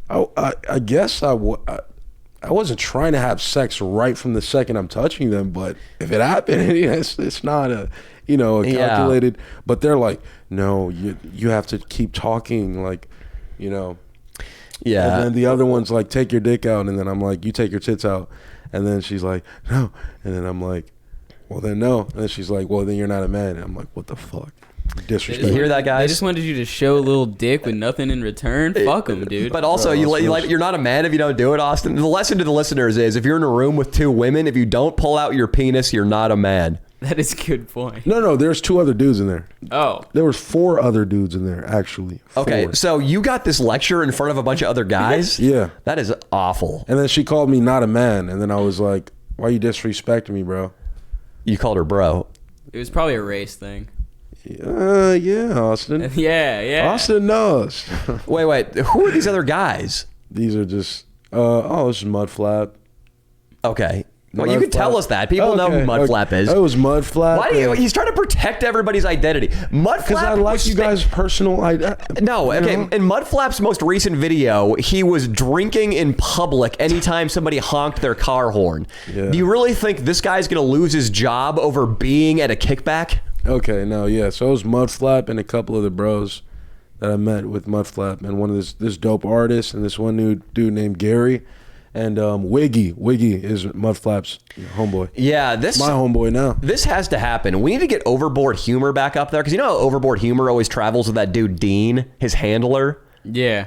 I guess I wasn't trying to have sex right from the second I'm touching them, but if it happened, it's not a calculated. Yeah. But they're like, no, you have to keep talking, like, Yeah. And then the other one's like, take your dick out, and then I'm like, you take your tits out, and then she's like, no, and then I'm like, well then no, and then she's like, well then you're not a man, and I'm like, what the fuck? Disrespect. You hear that, guys? They just wanted you to show a little dick with nothing in return. Fuck them, dude. But also, you're not a man if you don't do it, Austin. The lesson to the listeners is, if you're in a room with two women, if you don't pull out your penis, you're not a man. That is a good point. No, there's 2 other dudes in there. Oh. There was 4 other dudes in there, actually. 4. Okay, so you got this lecture in front of a bunch of other guys? Yeah. That is awful. And then she called me not a man, and then I was like, why you disrespecting me, bro? You called her bro. It was probably a race thing. Yeah, Austin. Yeah. Austin knows. Wait. Who are these other guys? These are just, this is Mudflap. Okay. Well, you can tell us that. People know who Mudflap is. It was Mudflap. Why do you? He's trying to protect everybody's identity. Mudflap. Because I like you guys' personal identity. No, okay. In Mudflap's most recent video, he was drinking in public anytime somebody honked their car horn. Yeah. Do you really think this guy's going to lose his job over being at a kickback? Okay, no, yeah. So it was Mudflap and a couple of the bros that I met with Mudflap, and one of this dope artist and this one new dude named Gary. And Wiggy is Mudflap's homeboy. Yeah, my homeboy now. This has to happen. We need to get Overboard Humor back up there, because you know how Overboard Humor always travels with that dude Dean, his handler. Yeah.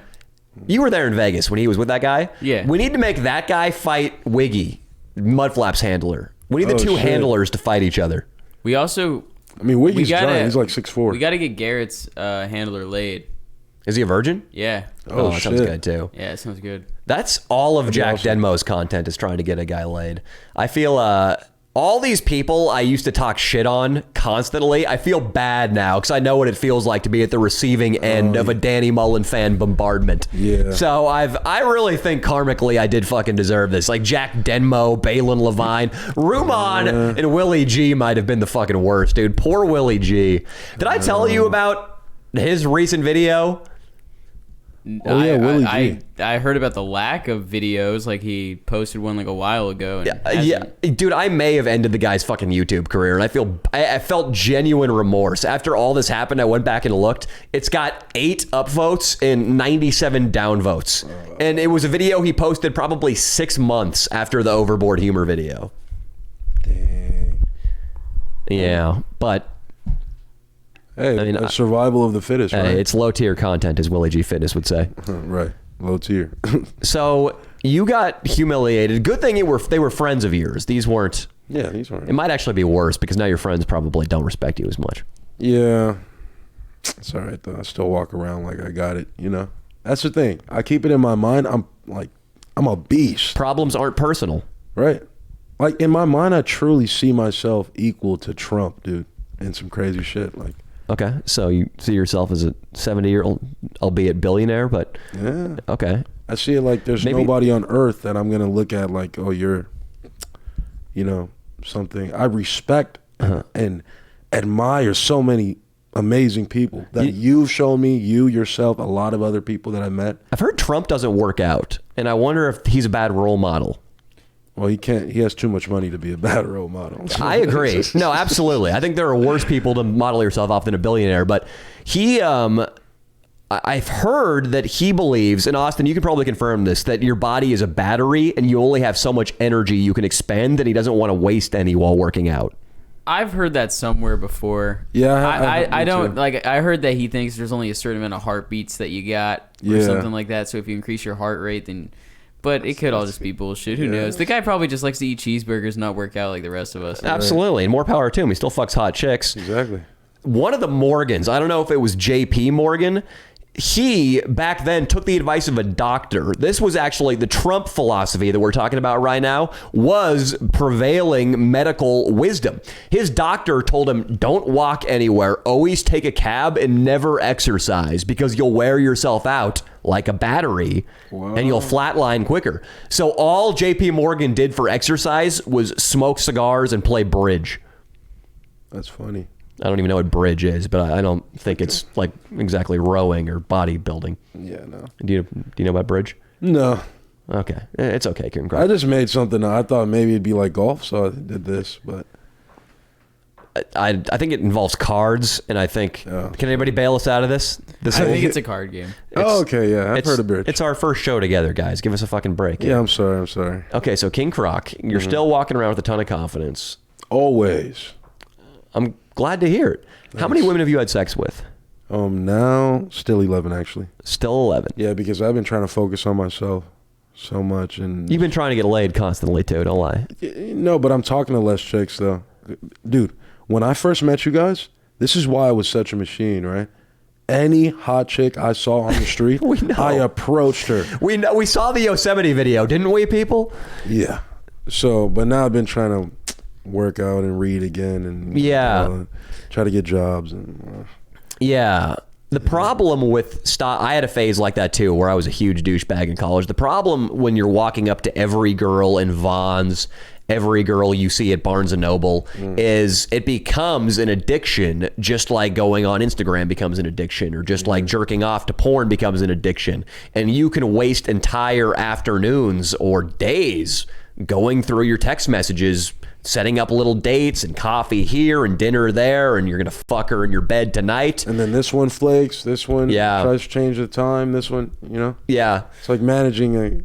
You were there in Vegas when he was with that guy. Yeah. We need to make that guy fight Wiggy, Mudflap's handler. We need the two handlers to fight each other. We also. I mean, Wiggy's giant. He's like 6'4". We got to get Garrett's handler laid. Is he a virgin? Yeah. Oh, that sounds good too. Yeah, it sounds good. That's all of Jack Denmo's content, is trying to get a guy laid. I feel all these people I used to talk shit on constantly, I feel bad now because I know what it feels like to be at the receiving end of a Danny Mullen fan bombardment. Yeah. So I really think karmically I did fucking deserve this. Like Jack Denmo, Balin Levine, Ruman, and Willie G might have been the fucking worst, dude. Poor Willie G. Did I tell you about his recent video? Oh yeah, Willie G. I heard about the lack of videos. Like, he posted one like a while ago. And yeah, dude, I may have ended the guy's fucking YouTube career, and I felt genuine remorse after all this happened. I went back and looked. It's got 8 upvotes and 97 downvotes, and it was a video he posted probably 6 months after the Overboard Humor video. Dang. Yeah, but. Hey, I mean, survival of the fittest, right? It's low tier content, as Willie G Fitness would say. Right, low tier. So you got humiliated. Good thing they were friends of yours. These weren't. Yeah, these weren't. It might actually be worse because now your friends probably don't respect you as much. Yeah, it's all right though. I still walk around like I got it. You know, that's the thing. I keep it in my mind. I'm a beast. Problems aren't personal, right? Like in my mind, I truly see myself equal to Trump, dude, and some crazy shit like. Okay, so you see yourself as a 70-year-old, albeit billionaire, but yeah, okay. I see it like there's nobody on earth that I'm gonna look at like, oh, you're, something. I respect and admire so many amazing people that you've shown me, you yourself, a lot of other people that I met. I've heard Trump doesn't work out, and I wonder if he's a bad role model. Well, he can't. He has too much money to be a bad role model. I agree. No, absolutely. I think there are worse people to model yourself off than a billionaire. But he, I've heard that he believes, and Austin, you can probably confirm this, that your body is a battery and you only have so much energy you can expend, and he doesn't want to waste any while working out. I've heard that somewhere before. Yeah, I don't like. I heard that he thinks there's only a certain amount of heartbeats that you got, or something like that. So if you increase your heart rate, then But it could all just be bullshit. Who knows? The guy probably just likes to eat cheeseburgers and not work out like the rest of us. Absolutely. And more power to him. He still fucks hot chicks. Exactly. One of the Morgans, I don't know if it was JP Morgan, he back then took the advice of a doctor. This was actually the Trump philosophy that we're talking about right now, was prevailing medical wisdom. His doctor told him, don't walk anywhere, always take a cab and never exercise because you'll wear yourself out like a battery and you'll flatline quicker. So all JP Morgan did for exercise was smoke cigars and play bridge. That's funny. I don't even know what bridge is, but I don't think it's like exactly rowing or bodybuilding. Yeah, no. Do you know about bridge? No. Okay. It's okay, Kieran. I just made something. I thought maybe it'd be like golf, so I did this, but... I think it involves cards, and I think... Can anybody bail us out of this? I think it's a card game. Okay, yeah. I've heard of bridge. It's our first show together, guys. Give us a fucking break. Yeah, I'm sorry. Okay, so King Croc, you're still walking around with a ton of confidence. Always. I'm glad to hear it. How many women have you had sex with? Now, still 11, actually. Still 11. Yeah, because I've been trying to focus on myself so much. And You've been trying to get laid constantly, too. Don't lie. No, but I'm talking to less chicks, though. Dude, when I first met you guys, this is why I was such a machine, right? Any hot chick I saw on the street, We know. I approached her. We know. We saw the Yosemite video, didn't we, people? Yeah. So, but now I've been trying to work out and read again and try to get jobs and Yeah. The problem with I had a phase like that too, where I was a huge douchebag in college. The problem when you're walking up to every girl in Vons, every girl you see at Barnes & Noble, is it becomes an addiction, just like going on Instagram becomes an addiction, or just like jerking off to porn becomes an addiction. And you can waste entire afternoons or days going through your text messages, setting up little dates and coffee here and dinner there, and you're gonna fuck her in your bed tonight. And then this one flakes, this one tries to change the time, this one, it's like managing a...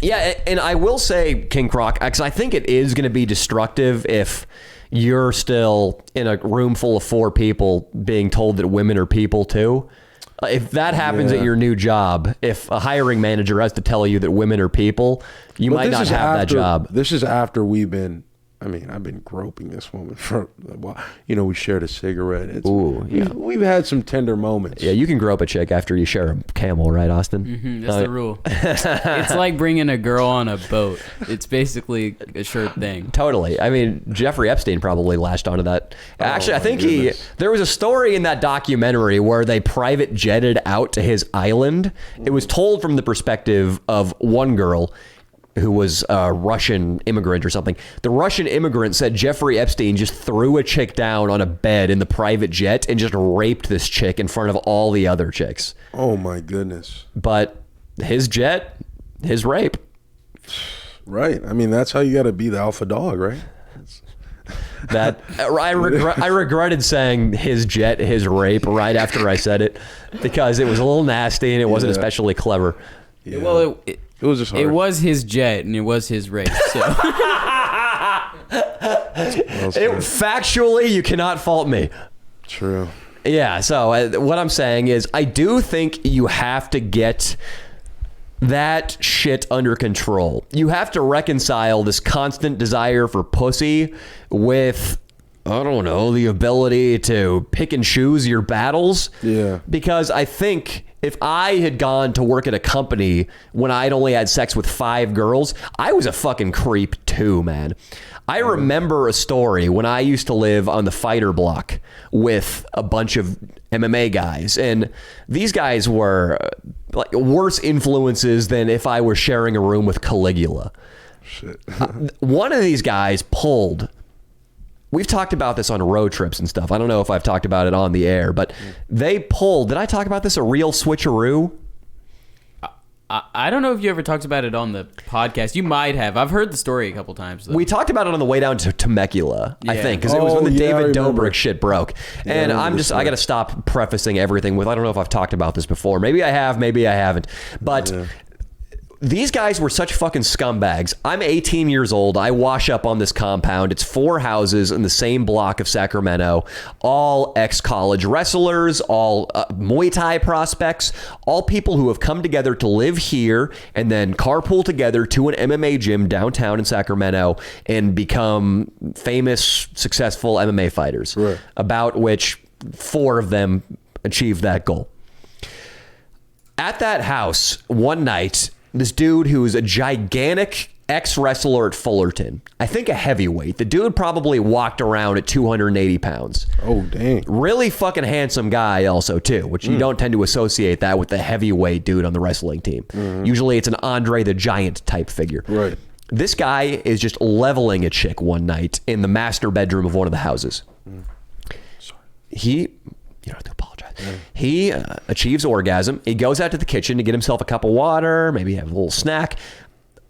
Yeah, and I will say, King Croc, because I think it is going to be destructive if you're still in a room full of 4 people being told that women are people too. If that happens at your new job, if a hiring manager has to tell you that women are people, you might not have that job. This is after we've been... I've been groping this woman for a while. We shared a cigarette. We've had some tender moments. Yeah, you can grope a chick after you share a Camel, right, Austin? Mm-hmm, that's the rule. It's like bringing a girl on a boat. It's basically a sure thing. Totally. I mean, Jeffrey Epstein probably latched onto that. Actually, I think there was a story in that documentary where they private jetted out to his island. It was told from the perspective of one girl who was a Russian immigrant or something. The Russian immigrant said Jeffrey Epstein just threw a chick down on a bed in the private jet and just raped this chick in front of all the other chicks. Oh my goodness. But his jet, his rape. Right. That's how you got to be the alpha dog, right? That I regretted saying his jet, his rape right after I said it, because it was a little nasty and it wasn't especially clever. Yeah. Well, it was just hard. It was his jet and it was his race. So. Factually, you cannot fault me. True. Yeah, so what I'm saying is I do think you have to get that shit under control. You have to reconcile this constant desire for pussy with, I don't know, the ability to pick and choose your battles. Yeah. Because I think if I had gone to work at a company when I'd only had sex with 5 girls, I was a fucking creep too, man. I remember a story when I used to live on the fighter block with a bunch of MMA guys, and these guys were like worse influences than if I were sharing a room with Caligula. Shit. One of these guys pulled... We've talked about this on road trips and stuff. I don't know if I've talked about it on the air, but they pulled... Did I talk about this? A real switcheroo? I don't know if you ever talked about it on the podcast. You might have. I've heard the story a couple times, though. We talked about it on the way down to Temecula, I think, because it was when the David Dobrik shit broke. And I got to stop prefacing everything with, I don't know if I've talked about this before. Maybe I have, maybe I haven't. But These guys were such fucking scumbags. I'm 18 years old. I wash up on this compound. It's 4 houses in the same block of Sacramento, all ex-college wrestlers, all Muay Thai prospects, all people who have come together to live here and then carpool together to an MMA gym downtown in Sacramento and become famous, successful MMA fighters, right. about which 4 of them achieved that goal. At that house, one night, this dude who is a gigantic ex-wrestler at Fullerton, I think a heavyweight. The dude probably walked around at 280 pounds. Oh, dang. Really fucking handsome guy also, too, which you don't tend to associate that with the heavyweight dude on the wrestling team. Usually it's an Andre the Giant type figure. Right. This guy is just leveling a chick one night in the master bedroom of one of the houses. You don't have to apologize. He achieves orgasm. He goes out to the kitchen to get himself a cup of water, maybe have a little snack.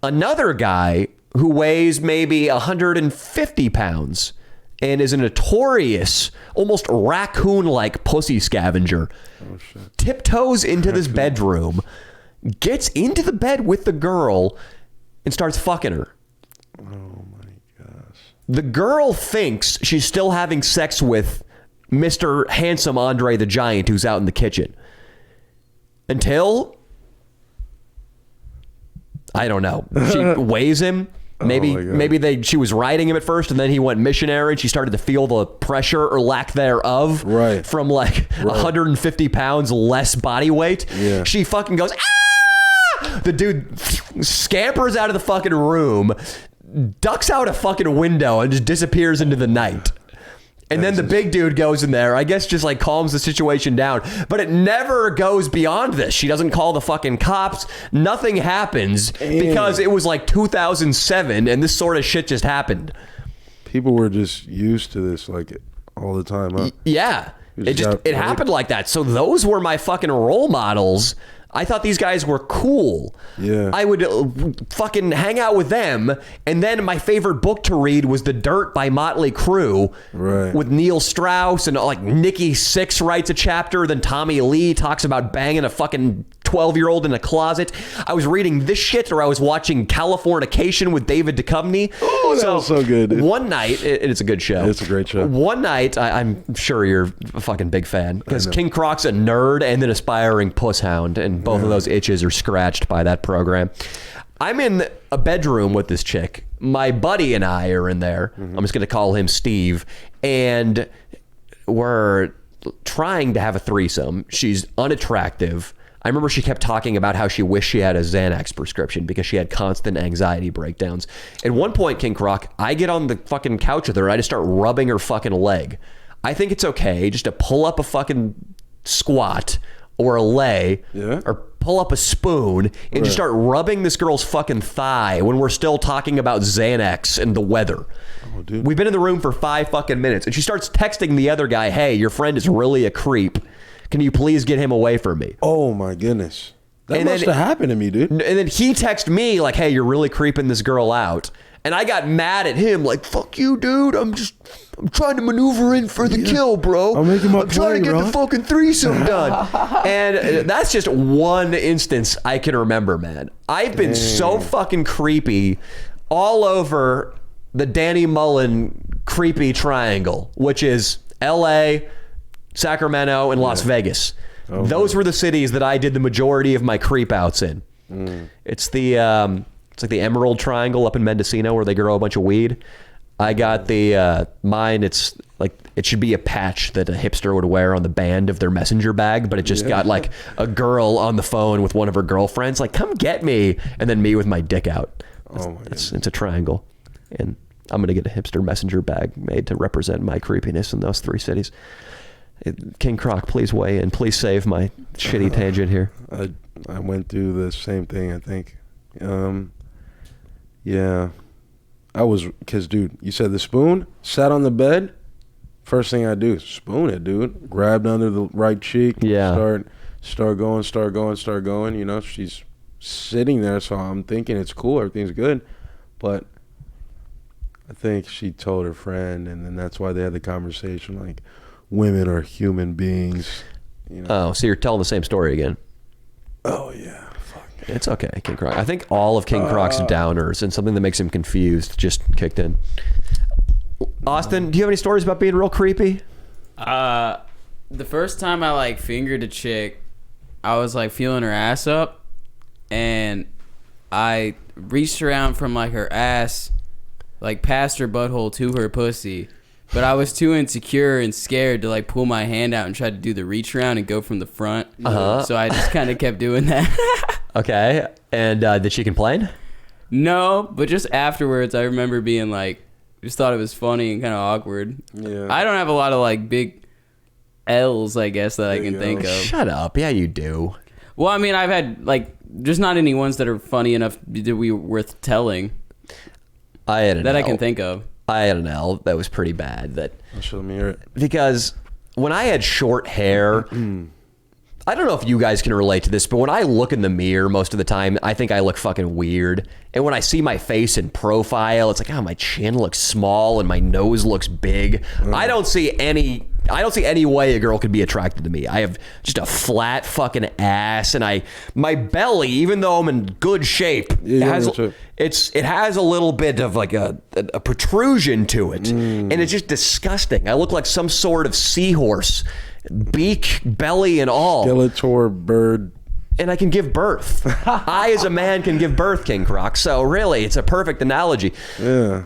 Another guy who weighs maybe 150 pounds and is a notorious, almost raccoon-like pussy scavenger, tiptoes into this bedroom, gets into the bed with the girl, and starts fucking her. Oh, my gosh. The girl thinks she's still having sex with Mr. Handsome Andre the Giant, who's out in the kitchen. Until, I don't know, she weighs him. Maybe she was riding him at first, and then he went missionary, and she started to feel the pressure or lack thereof from like 150 pounds less body weight. Yeah. She fucking goes, ah! The dude scampers out of the fucking room, ducks out a fucking window, and just disappears into the night. And then the big dude goes in there, I guess just like calms the situation down. But it never goes beyond this. She doesn't call the fucking cops. Nothing happens because it was like 2007 and this sort of shit just happened. People were just used to this like all the time, huh? Yeah. It happened like that. So those were my fucking role models. I thought these guys were cool. Yeah. I would fucking hang out with them. And then my favorite book to read was The Dirt by Motley Crue. Right. With Neil Strauss, and like Nikki Sixx writes a chapter. Then Tommy Lee talks about banging a fucking 12-year-old in a closet. I was reading this shit, or I was watching Californication with David Duchovny. Oh, that was so good, dude. One night, it's a good show. It's a great show. One night, I'm sure you're a fucking big fan, because King Croc's a nerd and an aspiring puss hound, and both of those itches are scratched by that program. I'm in a bedroom with this chick. My buddy and I are in there. I'm just going to call him Steve. And we're trying to have a threesome. She's unattractive. I remember she kept talking about how she wished she had a Xanax prescription because she had constant anxiety breakdowns. At one point, King Croc, I get on the fucking couch with her. I just start rubbing her fucking leg. I think it's okay just to pull up a fucking squat or a lay, or pull up a spoon and just start rubbing this girl's fucking thigh when we're still talking about Xanax and the weather. Oh, dude. We've been in the room for 5 fucking minutes, and she starts texting the other guy, hey, your friend is really a creep. Can you please get him away from me? Oh, my goodness. That must have happened to me, dude. And then he texted me like, hey, you're really creeping this girl out. And I got mad at him like, fuck you, dude. I'm trying to maneuver in for the kill, bro. I'm trying to get the fucking threesome done. And that's just one instance I can remember, man. I've been so fucking creepy all over the Danny Mullen creepy triangle, which is L.A., Sacramento, and Las Vegas. Oh, those were the cities that I did the majority of my creep outs in. It's like the Emerald Triangle up in Mendocino where they grow a bunch of weed. I got the mine. It's like it should be a patch that a hipster would wear on the band of their messenger bag, but it just got like a girl on the phone with one of her girlfriends, like, come get me, and then me with my dick out. It's a triangle, and I'm gonna get a hipster messenger bag made to represent my creepiness in those 3 cities. King Croc, please weigh in. Please save my shitty tangent here. I went through the same thing, I think. Yeah. Because, dude, you said the spoon, sat on the bed. First thing I do is spoon it, dude. Grabbed under the right cheek. Yeah. Start going. You know, she's sitting there, so I'm thinking it's cool. Everything's good. But I think she told her friend, and then that's why they had the conversation, like, women are human beings. You know? Oh, so you're telling the same story again. Oh, yeah. Fuck. It's okay, King Croc. I think all of King Croc's downers and something that makes him confused just kicked in. Austin, do you have any stories about being real creepy? The first time I like fingered a chick, I was like feeling her ass up, and I reached around from like her ass, like past her butthole to her pussy. But I was too insecure and scared to like pull my hand out and try to do the reach around and go from the front. So I just kind of kept doing that. Okay. And did she complain? No, but just afterwards, I remember being like, just thought it was funny and kind of awkward. Yeah. I don't have a lot of like big L's, I guess, that I can think of. Shut up. Yeah, you do. Well, I mean, I've had like, just not any ones that are funny enough to be worth telling. I had an L. I can think of. I had an L that was pretty bad. That Show me it. because when I had short hair, I don't know if you guys can relate to this, but when I look in the mirror most of the time, I think I look fucking weird. And when I see my face in profile, it's like, oh, my chin looks small and my nose looks big. I don't see any way a girl could be attracted to me. I have just a flat fucking ass, and my belly, even though I'm in good shape, it has a little bit of like a protrusion to it, and it's just disgusting. I look like some sort of seahorse, beak, belly, and all. Skeletor bird. And I can give birth. I, as a man, can give birth, King Croc. So really, it's a perfect analogy. Yeah.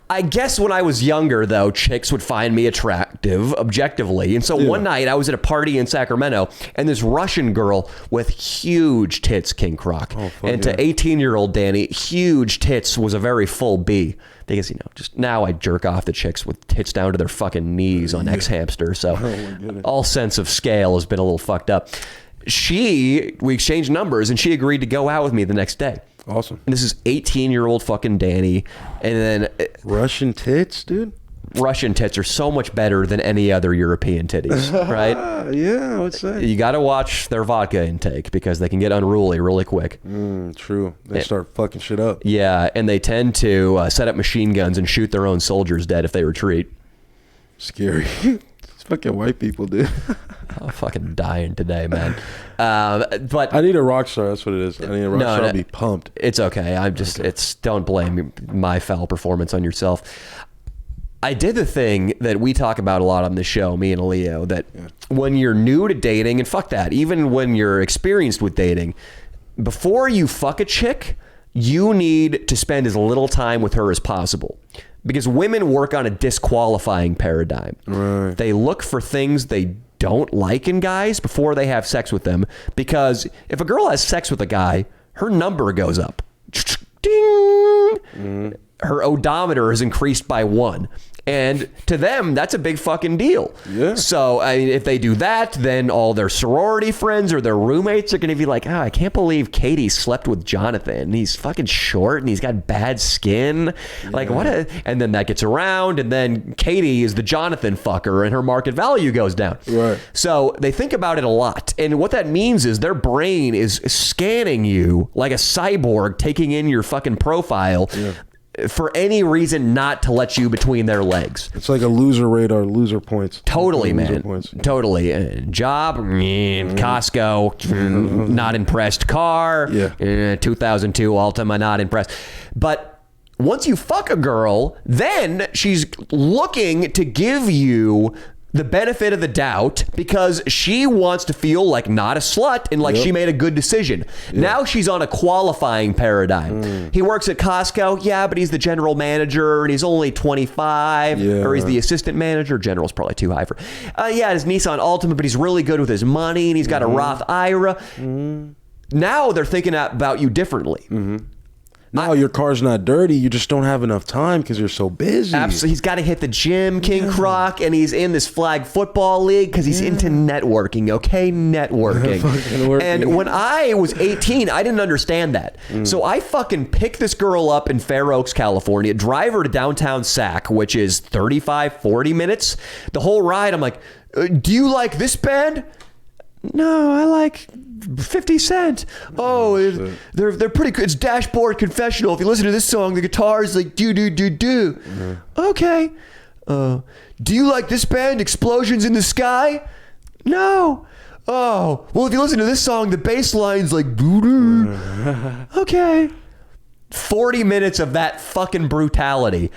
I guess when I was younger, though, chicks would find me attractive objectively. And so one night I was at a party in Sacramento, and this Russian girl with huge tits, King Croc. And to 18-year-old Danny, huge tits was a very full B. Because, just now I jerk off the chicks with tits down to their fucking knees on X-Hamster. So all sense of scale has been a little fucked up. We exchanged numbers, and she agreed to go out with me the next day. Awesome. And this is 18-year-old fucking Danny. And then Russian tits, dude? Russian tits are so much better than any other European titties, right? Yeah, I would say. You got to watch their vodka intake because they can get unruly really quick. True. They start fucking shit up. Yeah, and they tend to set up machine guns and shoot their own soldiers dead if they retreat. Scary. It's fucking white people, dude. I'm fucking dying today, man. But I need a rock star. That's what it is. I need a rock star to be pumped. It's okay. Don't blame my foul performance on yourself. I did the thing that we talk about a lot on this show, me and Leo, that when you're new to dating, and fuck that, even when you're experienced with dating, before you fuck a chick, you need to spend as little time with her as possible. Because women work on a disqualifying paradigm. Right. They look for things they don't like in guys before they have sex with them. Because if a girl has sex with a guy, her number goes up. Ding! Her odometer is increased by 1. And to them, that's a big fucking deal. Yeah. So, I mean, if they do that, then all their sorority friends or their roommates are going to be like, I can't believe Katie slept with Jonathan. He's fucking short and he's got bad skin. Yeah. Like, and then that gets around, and then Katie is the Jonathan fucker and her market value goes down. Right. So they think about it a lot. And what that means is their brain is scanning you like a cyborg, taking in your fucking profile. Yeah. For any reason not to let you between their legs. It's like a loser radar, loser points. Totally, man. Totally. Job, Costco, not impressed. Car, 2002 Altima, not impressed. But once you fuck a girl, then she's looking to give you the benefit of the doubt because she wants to feel like not a slut and like she made a good decision. Now she's on a qualifying paradigm. He works at Costco. Yeah, but he's the general manager and he's only 25 or he's the assistant manager. General's probably too high for. His Nissan Altima, but he's really good with his money and he's got a Roth IRA. Now they're thinking about you differently. Now your car's not dirty. You just don't have enough time because you're so busy. Absolutely. He's got to hit the gym, King Croc, and he's in this flag football league because he's into networking, okay? Networking. And when I was 18, I didn't understand that. So I fucking pick this girl up in Fair Oaks, California, drive her to downtown Sac, which is 35, 40 minutes. The whole ride, I'm like, do you like this band? No, I like 50 Cent. Oh, they're pretty good. It's Dashboard Confessional. If you listen to this song, the guitar is like do. Okay. Do you like this band, Explosions in the Sky? No. Oh, well, if you listen to this song, the bass line's like, doo-doo. Okay. 40 minutes of that fucking brutality.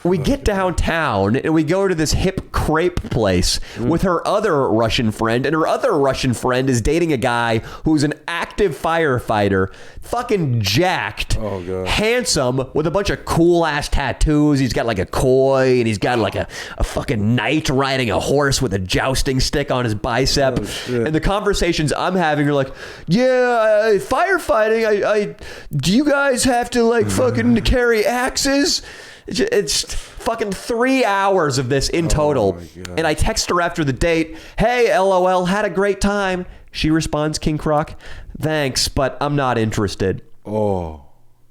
We get downtown and we go to this hip crepe place with her other Russian friend, and her other Russian friend is dating a guy who's an active firefighter, fucking jacked, handsome, with a bunch of cool ass tattoos. He's got like a koi, and he's got like a fucking knight riding a horse with a jousting stick on his bicep. And the conversations I'm having are like, yeah, firefighting, I do you guys have to like fucking carry axes? It's fucking 3 hours of this in total. And I text her after the date, hey, LOL, had a great time. She responds, King Croc, thanks, but I'm not interested. Oh,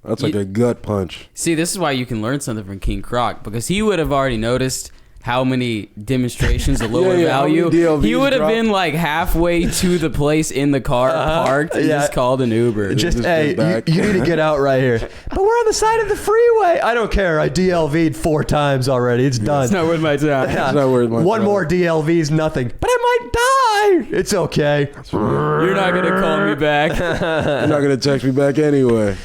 that's like a gut punch. See, this is why you can learn something from King Croc, because he would have already noticed how many demonstrations of lower value. He would have been like halfway to the place in the car parked and just called an Uber. Just hey, you need to get out right here. But we're on the side of the freeway. I don't care. I DLV'd 4 times already. It's done. It's not worth my time. It's not worth my time. One more DLV's nothing. But I might die. It's okay. You're not going to call me back. You're not going to text me back anyway.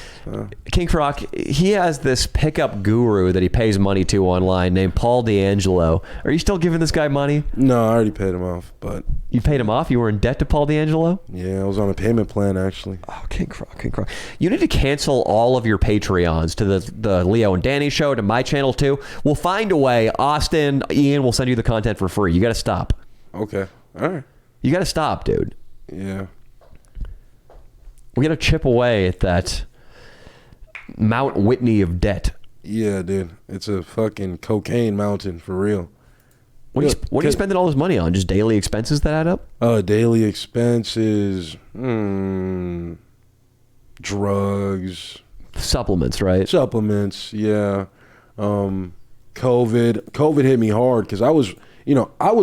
King Croc, he has this pickup guru that he pays money to online named Paul D'Angelo. Are you still giving this guy money? No, I already paid him off, but... You paid him off? You were in debt to Paul D'Angelo? Yeah, I was on a payment plan, actually. Oh, King Croc. You need to cancel all of your Patreons to the Leo and Danny show, to my channel too. We'll find a way. Austin, Ian will send you the content for free. You got to stop. Okay. All right. You got to stop, dude. Yeah. We got to chip away at that Mount Whitney of debt. Yeah, dude. It's a fucking cocaine mountain, for real. What are you spending all this money on? Just daily expenses that add up? Daily expenses, drugs. Supplements, right? Supplements, yeah. COVID hit me hard because I was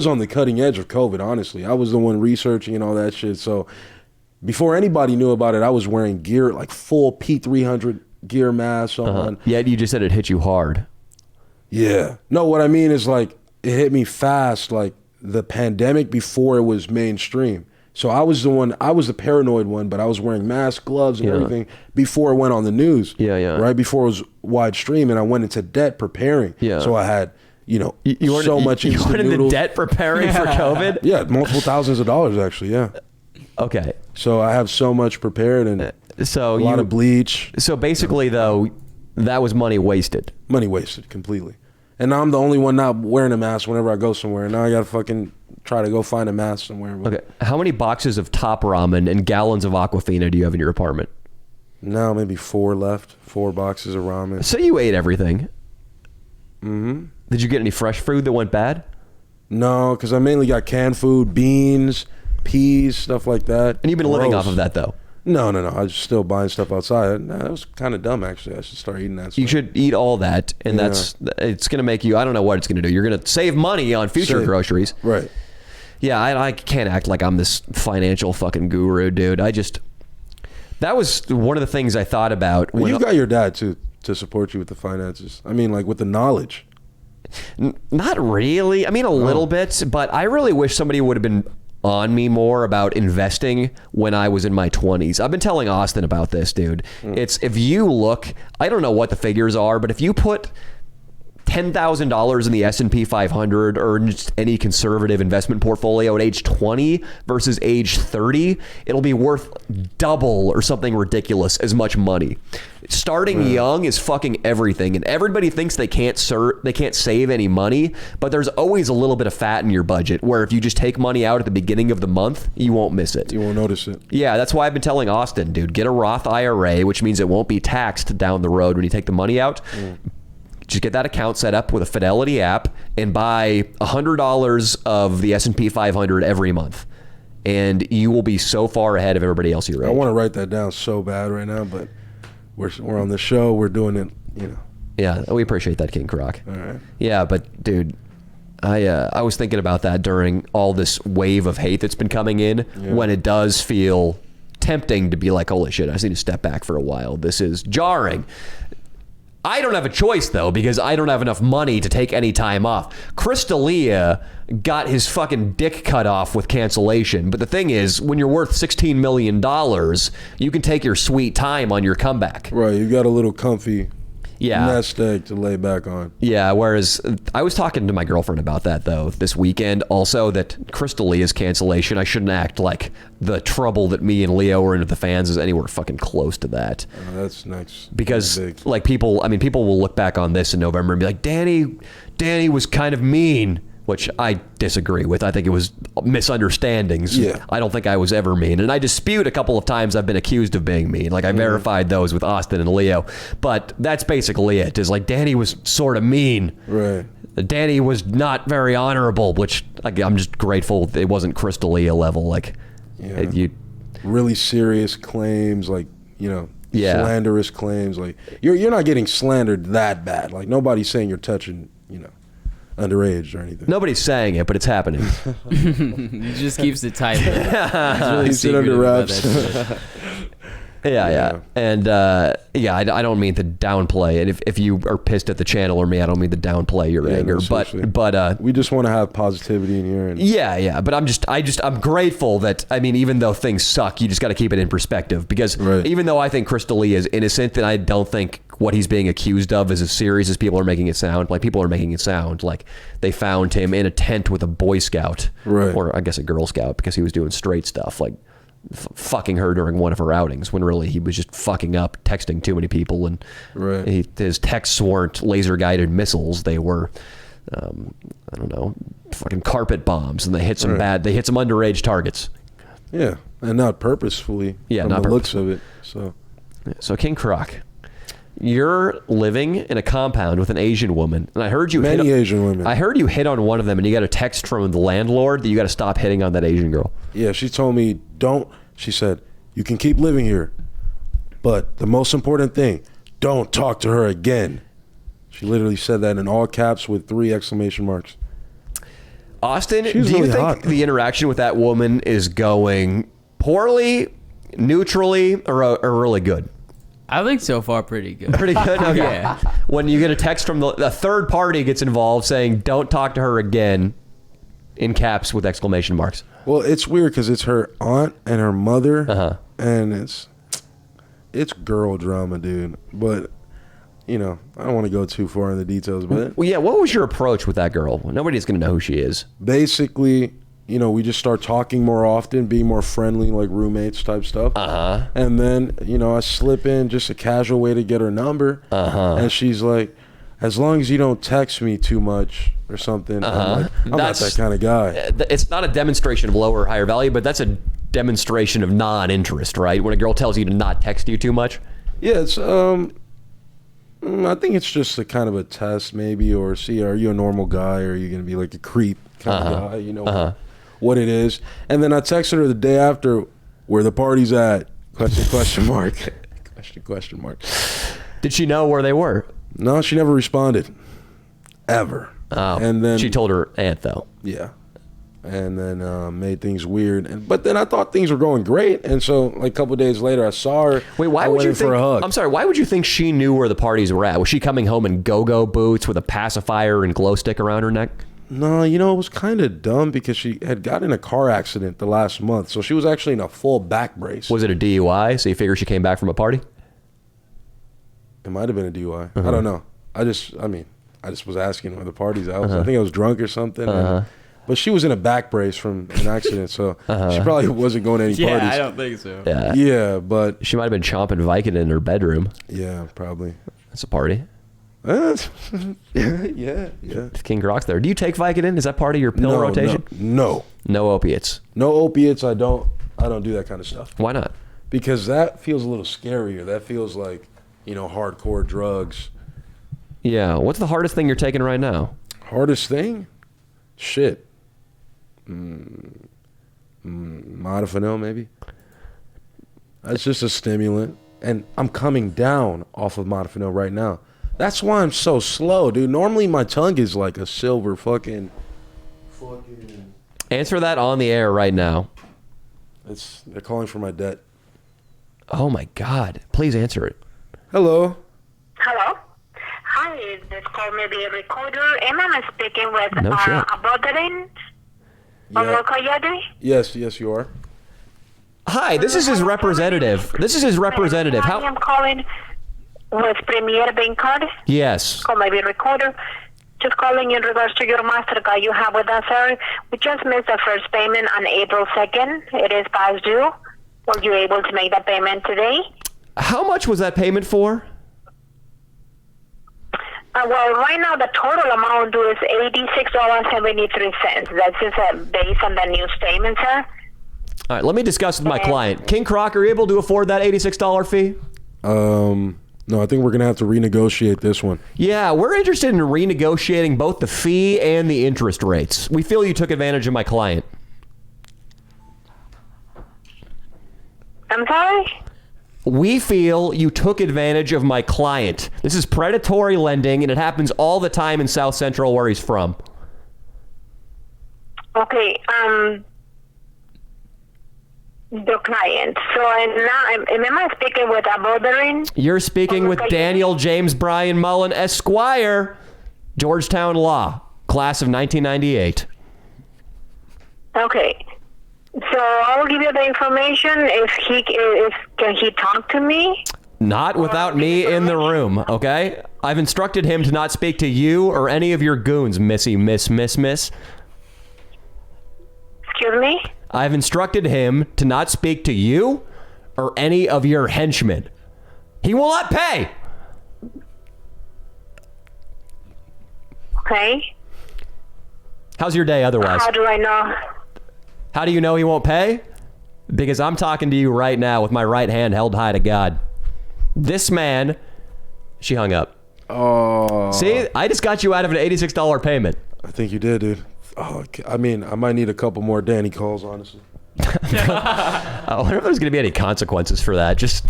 on the cutting edge of COVID, honestly. I was the one researching and all that shit. So before anybody knew about it, I was wearing gear, like full P300 gear masks on. Yeah, you just said it hit you hard. Yeah. No, what I mean is like it hit me fast, like the pandemic before it was mainstream. So I was the paranoid one, but I was wearing masks, gloves, and everything before it went on the news. Yeah. Right before it was widestream, and I went into debt preparing. Yeah. So I had, so much. You went into debt preparing for COVID? Yeah, multiple thousands of dollars actually. Yeah. Okay. So I have so much prepared and a lot of bleach. So basically, though, that was money wasted. Money wasted completely. And now I'm the only one not wearing a mask whenever I go somewhere. Now I got to fucking try to go find a mask somewhere. Okay. How many boxes of Top Ramen and gallons of Aquafina do you have in your apartment? Now maybe 4 left. 4 boxes of ramen. So you ate everything. Mm-hmm. Did you get any fresh food that went bad? No, because I mainly got canned food, beans, peas, stuff like that. And you've been living off of that, though? No. I was still buying stuff outside. That was kind of dumb, actually. I should start eating that stuff. You should eat all that, and it's going to make you, I don't know what it's going to do. You're going to save money on future groceries. Right. Yeah, I can't act like I'm this financial fucking guru, dude. That was one of the things I thought about. Well, you've got your dad, too, to support you with the finances. I mean, like with the knowledge. Not really. I mean, a little bit, but I really wish somebody would have been on me more about investing when I was in my 20s. I've been telling Austin about this, dude. It's, if you look, I don't know what the figures are, but if you put $10,000 in the S&P 500 or just any conservative investment portfolio at age 20 versus age 30, it'll be worth double or something ridiculous as much money. Starting young is fucking everything, and everybody thinks they can't save any money, but there's always a little bit of fat in your budget where if you just take money out at the beginning of the month, you won't miss it. You won't notice it. Yeah, that's why I've been telling Austin, dude, get a Roth IRA, which means it won't be taxed down the road when you take the money out. Just get that account set up with a Fidelity app and buy $100 of the S&P 500 every month. And you will be so far ahead of everybody else your age. I want to write that down so bad right now, but we're on the show. We're doing it, Yeah, we appreciate that, King Croc. All right. Yeah, but dude, I was thinking about that during all this wave of hate that's been coming in when it does feel tempting to be like, holy shit, I just need to step back for a while. This is jarring. I don't have a choice, though, because I don't have enough money to take any time off. Crystalia got his fucking dick cut off with cancellation. But the thing is, when you're worth $16 million, you can take your sweet time on your comeback. Right, you got a little comfy nest egg to lay back on. Yeah, whereas I was talking to my girlfriend about that, though, this weekend. Also, that Crystalia's cancellation, I shouldn't act like the trouble that me and Leo were into the fans is anywhere fucking close to that. That's next. Because, like, people will look back on this in November and be like, Danny was kind of mean. Which I disagree with. I think it was misunderstandings. Yeah. I don't think I was ever mean. And I dispute a couple of times I've been accused of being mean. Like, I verified those with Austin and Leo. But that's basically it. Is like, Danny was sort of mean. Right. Danny was not very honorable, which I'm just grateful it wasn't Crystalia level. Like, really serious claims, like, slanderous claims. Like, you're not getting slandered that bad. Like, nobody's saying you're touching, underage or anything. Nobody's saying it, but it's happening. He just keeps it tight. Really keeps it under wraps. Yeah. And I don't mean to downplay it. If you are pissed at the channel or me, I don't mean to downplay your anger. No, but we just want to have positivity in here. And but I'm grateful that, I mean, even though things suck, you just got to keep it in perspective. Because even though I think Crystalia is innocent, and I don't think what he's being accused of is as serious as people are making it sound. Like, people are making it sound like they found him in a tent with a Boy Scout, or I guess a Girl Scout, because he was doing straight stuff, like fucking her during one of her outings, when really he was just fucking up, texting too many people, and his texts weren't laser guided missiles; they were, I don't know, fucking carpet bombs, and they hit some they hit some underage targets. Yeah, and not purposefully. Yeah, from not the looks of it. So King Croc, you're living in a compound with an Asian woman, and I heard you Asian women. I heard you hit on one of them, and you got a text from the landlord that you got to stop hitting on that Asian girl. Yeah, she told me she said, you can keep living here, but the most important thing, don't talk to her again. She literally said that in all caps with 3 exclamation marks. Austin, do really you think hot. the interaction with that woman is going poorly, neutrally, or really good? I think so far pretty good. Pretty good? Okay. Yeah. When you get a text from the third party gets involved saying, don't talk to her again, in caps with exclamation marks. Well, it's weird because it's her aunt and her mother, and it's girl drama, dude. But, I don't want to go too far in the details, but... Well, yeah, what was your approach with that girl? Nobody's going to know who she is. Basically, we just start talking more often, being more friendly, like roommates type stuff. And then, I slip in just a casual way to get her number. And she's like, as long as you don't text me too much or something. I'm not that kind of guy. It's not a demonstration of lower or higher value, but that's a demonstration of non-interest, right? When a girl tells you to not text you too much. Yeah, it's I think it's just a kind of a test, maybe, or see, are you a normal guy, or are you gonna be like a creep kind of guy? What it is. And then I texted her the day after, where the party's at? Question mark. question mark. Did she know where they were? No, she never responded. Ever. Oh, and then she told her aunt, though. Yeah. And then made things weird. But then I thought things were going great. And so, like, a couple of days later, I saw her. Wait, why would you think? For a hug. I'm sorry. Why would you think she knew where the parties were at? Was she coming home in go-go boots with a pacifier and glow stick around her neck? No, it was kind of dumb because she had gotten in a car accident the last month. So she was actually in a full back brace. Was it a DUI? So you figure she came back from a party? It might have been a DUI. I don't know. I just was asking where the party's at. I think I was drunk or something. But she was in a back brace from an accident, so she probably wasn't going to any parties. I don't think so. Yeah, but... She might have been chomping Vicodin in her bedroom. Yeah, probably. That's a party. Yeah. King Croc's there. Do you take Vicodin? Is that part of your pill rotation? No. No opiates? No opiates. I don't do that kind of stuff. Why not? Because that feels a little scarier. That feels like, hardcore drugs. Yeah. What's the hardest thing you're taking right now? Hardest thing? Shit. Modafinil, maybe. That's just a stimulant. And I'm coming down off of modafinil right now. That's why I'm so slow, dude. Normally my tongue is like a silver fucking... Answer that on the air right now. They're calling for my debt. Oh my God. Please answer it. Hello. Hello. call me the recorder. Am I speaking with No shit. Abodarin? Yes, you are. Hi, this is his representative. I am calling with Premier Bank Card. Yes. Call maybe recorder. Just calling in regards to your MasterCard you have with us, sir. We just missed the first payment on April 2nd. It is past due. Were you able to make that payment today? How much was that payment for? Well, right now the total amount due is $86.73. That's just based on the new statement, sir. All right, let me discuss with my client. King Croc, are you able to afford that $86 fee? No, I think we're gonna have to renegotiate this one. Yeah, we're interested in renegotiating both the fee and the interest rates. We feel you took advantage of my client. I'm sorry? We feel you took advantage of my client. This is predatory lending, and it happens all the time in South Central where he's from. Okay, the client. So am I speaking with Abodarin? You're speaking with Daniel James Bryan Mullen, Esquire, Georgetown Law, class of 1998. Okay. So I'll give you the information. Can he talk to me? Not without me in the room, okay? I've instructed him to not speak to you or any of your goons, miss. Excuse me? I've instructed him to not speak to you or any of your henchmen. He will not pay. Okay. How's your day otherwise? How do I know? How do you know he won't pay? Because I'm talking to you right now with my right hand held high to God. This man, she hung up. Oh. See, I just got you out of an $86 payment. I think you did, dude. Oh, I mean, I might need a couple more Danny calls, honestly. I wonder if there's going to be any consequences for that. Just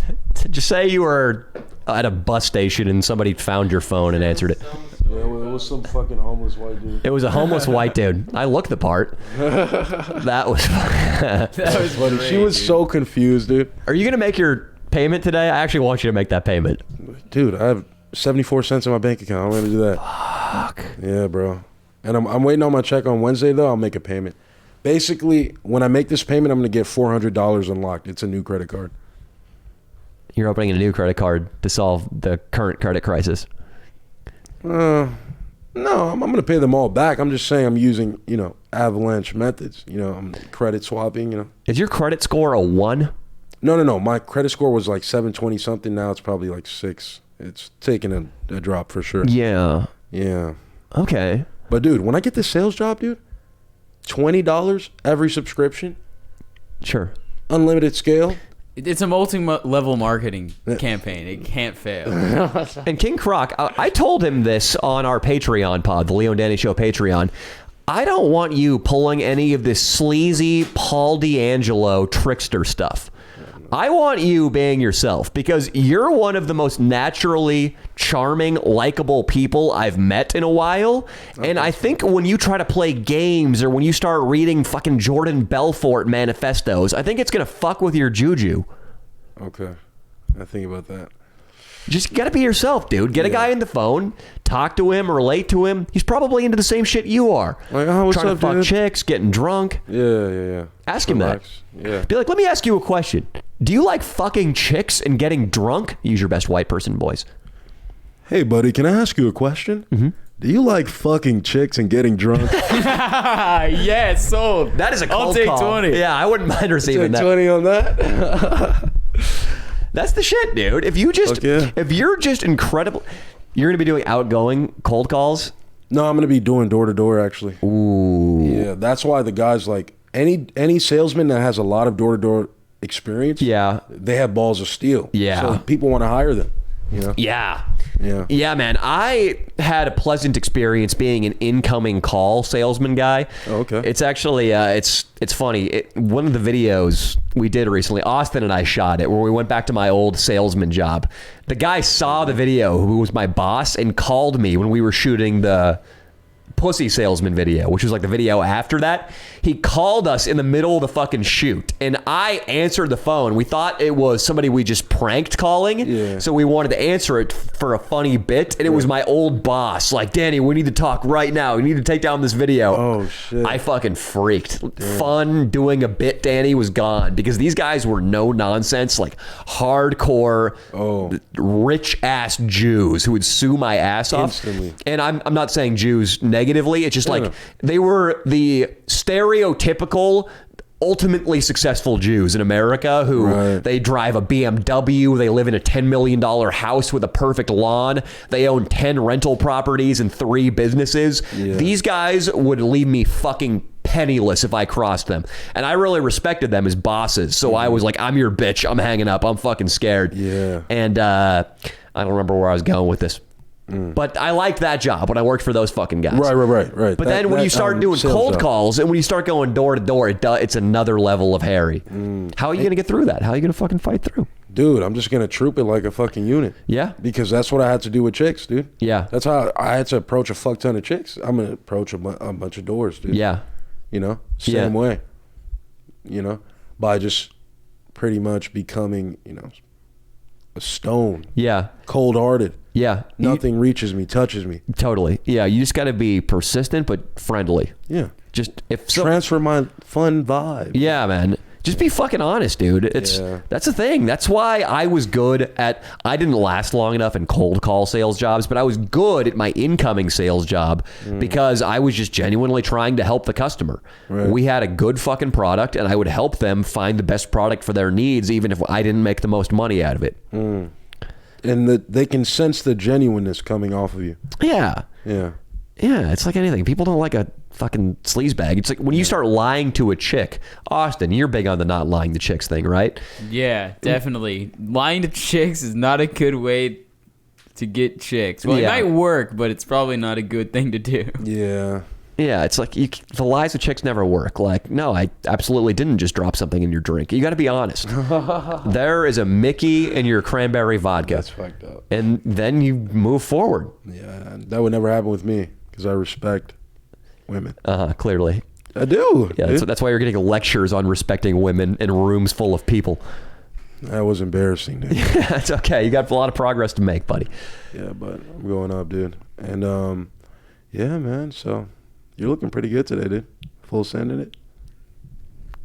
say you were at a bus station and somebody found your phone and answered it. Yeah, well, it was some fucking homeless white dude. It was a homeless white dude. I looked the part. That was funny. She was so confused, dude. Are you going to make your payment today? I actually want you to make that payment. Dude, I have 74 cents in my bank account. I'm going to do that. Fuck. Yeah, bro. And I'm waiting on my check on Wednesday, though. I'll make a payment. Basically, when I make this payment, I'm going to get $400 unlocked. It's a new credit card. You're opening a new credit card to solve the current credit crisis. No, I'm going to pay them all back. I'm just saying I'm using, avalanche methods. I'm credit swapping, Is your credit score a 1? No. My credit score was like 720 something. Now it's probably like 6. It's taking a drop for sure. Yeah. Yeah. Okay. But dude, when I get this sales job, dude, $20 every subscription. Sure. Unlimited scale. It's a multi-level marketing campaign. It can't fail. And King Croc, I told him this on our Patreon pod, the Leo and Danny Show Patreon. I don't want you pulling any of this sleazy Paul D'Angelo trickster stuff. I want you being yourself because you're one of the most naturally charming, likable people I've met in a while. Okay. And I think when you try to play games or when you start reading fucking Jordan Belfort manifestos, I think it's going to fuck with your juju. Okay. I think about that. Just gotta be yourself, dude. Get a guy in the phone, talk to him, relate to him. He's probably into the same shit you are. Like, oh, what's trying up, to fuck dude? chicks, getting drunk. Yeah. Ask him that. Yeah. Be like, let me ask you a question. Do you like fucking chicks and getting drunk? Use your best white person voice. Hey, buddy, can I ask you a question? Mm-hmm. Do you like fucking chicks and getting drunk? Yeah, sold. That is a cold I'll take call. 20. Yeah, I wouldn't mind receiving that. 20 on that? That's the shit, dude. If you're just incredible, you're gonna be doing outgoing cold calls. No, I'm gonna be doing door to door actually. Ooh. Yeah, that's why the guys like any salesman that has a lot of door to door experience. Yeah, they have balls of steel. Yeah, so people want to hire them. Yeah, man. I had a pleasant experience being an incoming call salesman guy. Oh, okay. It's actually it's funny. One of the videos we did recently, Austin and I shot it, where we went back to my old salesman job. The guy saw the video, who was my boss, and called me when we were shooting the Pussy Salesman video, which was like the video after that. He called us in the middle of the fucking shoot, and I answered the phone. We thought it was somebody we just pranked calling, so we wanted to answer it for a funny bit, and it was my old boss. Like, Danny, we need to talk right now. We need to take down this video. Oh, shit. I fucking freaked. Fun doing a bit, Danny, was gone because these guys were no nonsense, like hardcore, rich ass Jews who would sue my ass off. Instantly. And I'm not saying Jews negatively. It's just they were the stereotypical ultimately successful Jews in America who they drive a BMW, they live in a $10 million house with a perfect lawn, they own 10 rental properties and 3 businesses. These guys would leave me fucking penniless if I crossed them. And I really respected them as bosses. So I was like, I'm your bitch. I'm hanging up. I'm fucking scared. And I don't remember where I was going with this. But I liked that job when I worked for those fucking guys. Right. But then when you start doing cold calls and when you start going door to door, it's another level of hairy. How are you going to get through that? How are you going to fucking fight through? Dude, I'm just going to troop it like a fucking unit. Yeah. Because that's what I had to do with chicks, dude. Yeah. That's how I had to approach a fuck ton of chicks. I'm going to approach a bunch of doors, dude. Yeah. You know? Same way. You know? By just pretty much becoming, you know, a stone. Yeah. Cold-hearted. Yeah. Nothing reaches me, touches me. Totally. Yeah. You just got to be persistent but friendly. Yeah. Just transfer my fun vibe. Yeah, man. Just be fucking honest, dude. That's the thing. That's why I was good at. I didn't last long enough in cold call sales jobs, but I was good at my incoming sales job because I was just genuinely trying to help the customer. We had a good fucking product, and I would help them find the best product for their needs, even if I didn't make the most money out of it. And they can sense the genuineness coming off of you. Yeah. Yeah. Yeah, it's like anything. People don't like a fucking sleazebag. It's like when you start lying to a chick. Austin, you're big on the not lying to chicks thing, right? Yeah, definitely. Lying to chicks is not a good way to get chicks. Well, it might work, but it's probably not a good thing to do. Yeah. Yeah, it's like the lies with chicks never work. Like, no, I absolutely didn't just drop something in your drink. You got to be honest. There is a Mickey in your cranberry vodka. That's fucked up. And then you move forward. Yeah, that would never happen with me because I respect women. Clearly. I do. Yeah, that's why you're getting lectures on respecting women in rooms full of people. That was embarrassing, dude. Yeah, it's okay. You got a lot of progress to make, buddy. Yeah, but I'm going up, dude. And, yeah, man, so... You're looking pretty good today, dude. Full send in it.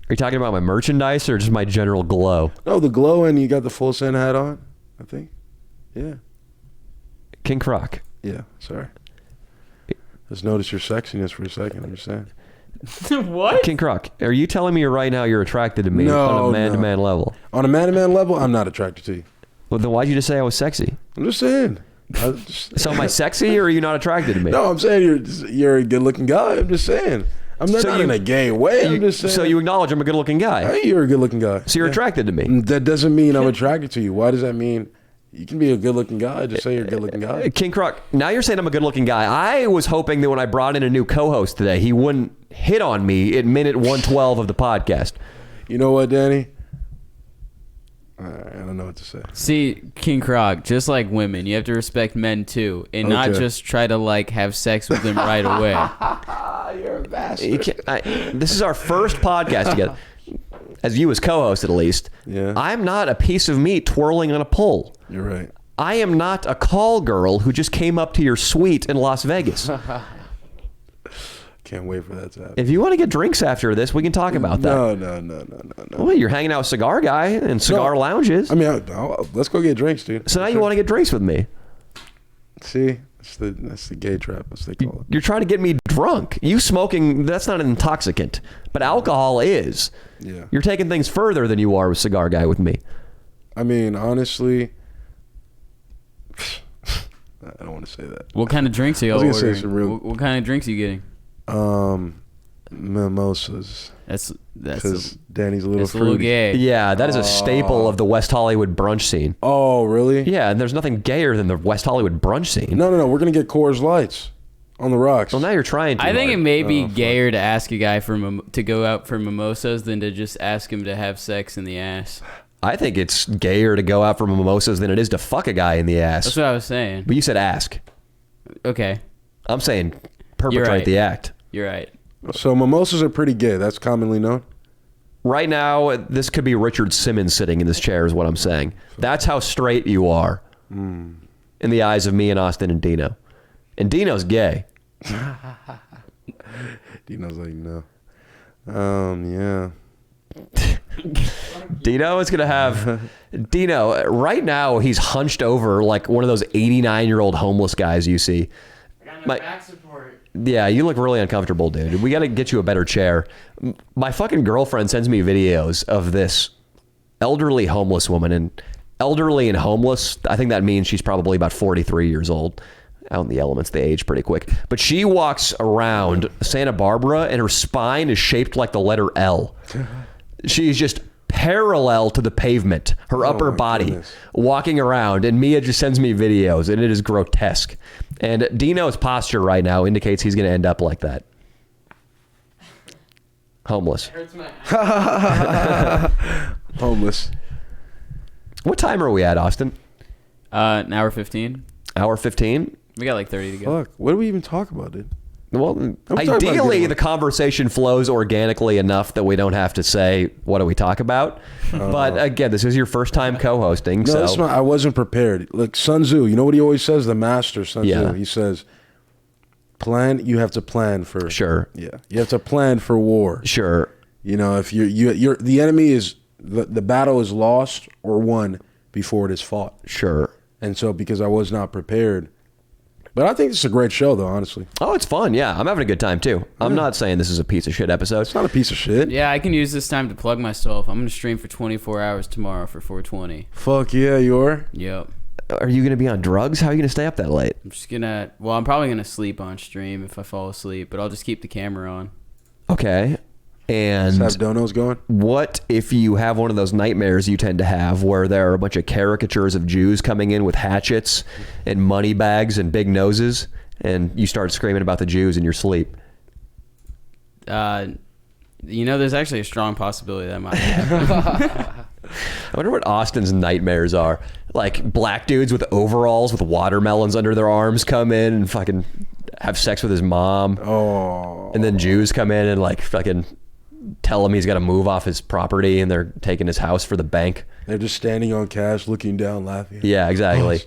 Are you talking about my merchandise or just my general glow? No, the glow, and you got the full send hat on, I think. Yeah. King Croc. Yeah, sorry. Just notice your sexiness for a second, I'm just saying. What? King Croc, are you telling me right now you're attracted to me on a man-to-man level? On a man-to-man level, I'm not attracted to you. Well, then why'd you just say I was sexy? I'm just saying. So am I sexy or are you not attracted to me? No, I'm saying you're a good-looking guy. I'm just saying. I'm not in a gay way. I'm just saying. So you acknowledge I'm a good-looking guy? Hey, you're a good-looking guy. So you're attracted to me? That doesn't mean I'm attracted to you. Why does that mean? You can be a good-looking guy. Just say you're a good-looking guy. King Croc, now you're saying I'm a good-looking guy. I was hoping that when I brought in a new co-host today, he wouldn't hit on me at minute 112 of the podcast. You know what, Danny? I don't know what to say. See, King Croc, just like women, you have to respect men too, and not just try to like have sex with them right away. You're a bastard. This is our first podcast together. As you as co-host, at least. Yeah. I'm not a piece of meat twirling on a pole. You're right. I am not a call girl who just came up to your suite in Las Vegas. Can't wait for that to happen. If you want to get drinks after this, we can talk about that. No. Well, you're hanging out with Cigar Guy and cigar lounges. I mean, let's go get drinks, dude. So now you want to get drinks with me. See, that's the gay trap, as they call it. You're trying to get me drunk. You smoking, that's not an intoxicant, but alcohol is. Yeah. You're taking things further than you are with Cigar Guy with me. I mean, honestly, I don't want to say that. What kind of drinks are you I was gonna ordering? say some real- What kind of drinks are you getting? Mimosas. That's Because Danny's a little that's a little fruity. gay. Yeah, that is a staple of the West Hollywood brunch scene. Oh, really? Yeah, and there's nothing gayer than the West Hollywood brunch scene. No. We're gonna get Coors Lights on the rocks. Well, now you're trying to. I think it hard. may be gayer to ask a guy to go out for mimosas than to just ask him to have sex in the ass. I think it's gayer to go out for mimosas than it is to fuck a guy in the ass. That's what I was saying. But you said ask. Okay. I'm saying perpetrate right. the act. You're right. So mimosas are pretty gay. That's commonly known. Right now, this could be Richard Simmons sitting in this chair is what I'm saying. That's how straight you are in the eyes of me and Austin and Dino. And Dino's gay. Dino's like, no. Yeah. Dino is going to have... Dino, right now, he's hunched over like one of those 89-year-old homeless guys you see. I got no back support. Yeah, you look really uncomfortable, dude. We got to get you a better chair. My fucking girlfriend sends me videos of this elderly homeless woman. And elderly and homeless, I think that means she's probably about 43 years old. Out in the elements, they age pretty quick. But she walks around Santa Barbara and her spine is shaped like the letter L. She's just parallel to the pavement, her upper body, goodness. walking around. And Mia just sends me videos and it is grotesque. And Dino's posture right now indicates he's going to end up like that. Homeless. Hurts my Homeless. What time are we at, Austin? An hour 15. Hour 15? We got like 30 to go. Fuck. What do we even talk about, dude? Well, talking about ideally, getting- the conversation flows organically enough that we don't have to say, what do we talk about? But again, this is your first time co-hosting. No, so I wasn't prepared. Like Sun Tzu, you know what he always says? The master, Sun Yeah. Tzu. He says, you have to plan for... Sure. Yeah. You have to plan for war. Sure. You know, if you're the enemy is... The battle is lost or won before it is fought. Sure. And so because I was not prepared... But I think this is a great show, though, honestly. Oh, it's fun. Yeah, I'm having a good time, too. I'm not saying this is a piece of shit episode. It's not a piece of shit. Yeah, I can use this time to plug myself. I'm going to stream for 24 hours tomorrow for 420. Fuck yeah, you are. Yep. Are you going to be on drugs? How are you going to stay up that late? I'm just going to... Well, I'm probably going to sleep on stream if I fall asleep, but I'll just keep the camera on. Okay. And Have donos going? what if you have one of those nightmares you tend to have where there are a bunch of caricatures of Jews coming in with hatchets and money bags and big noses, and you start screaming about the Jews in your sleep? There's actually a strong possibility that might happen. I wonder what Austin's nightmares are. Like black dudes with overalls with watermelons under their arms come in and fucking have sex with his mom. Oh. And then Jews come in and like fucking tell him he's got to move off his property and they're taking his house for the bank. They're just standing on cash, looking down, laughing. Yeah, exactly.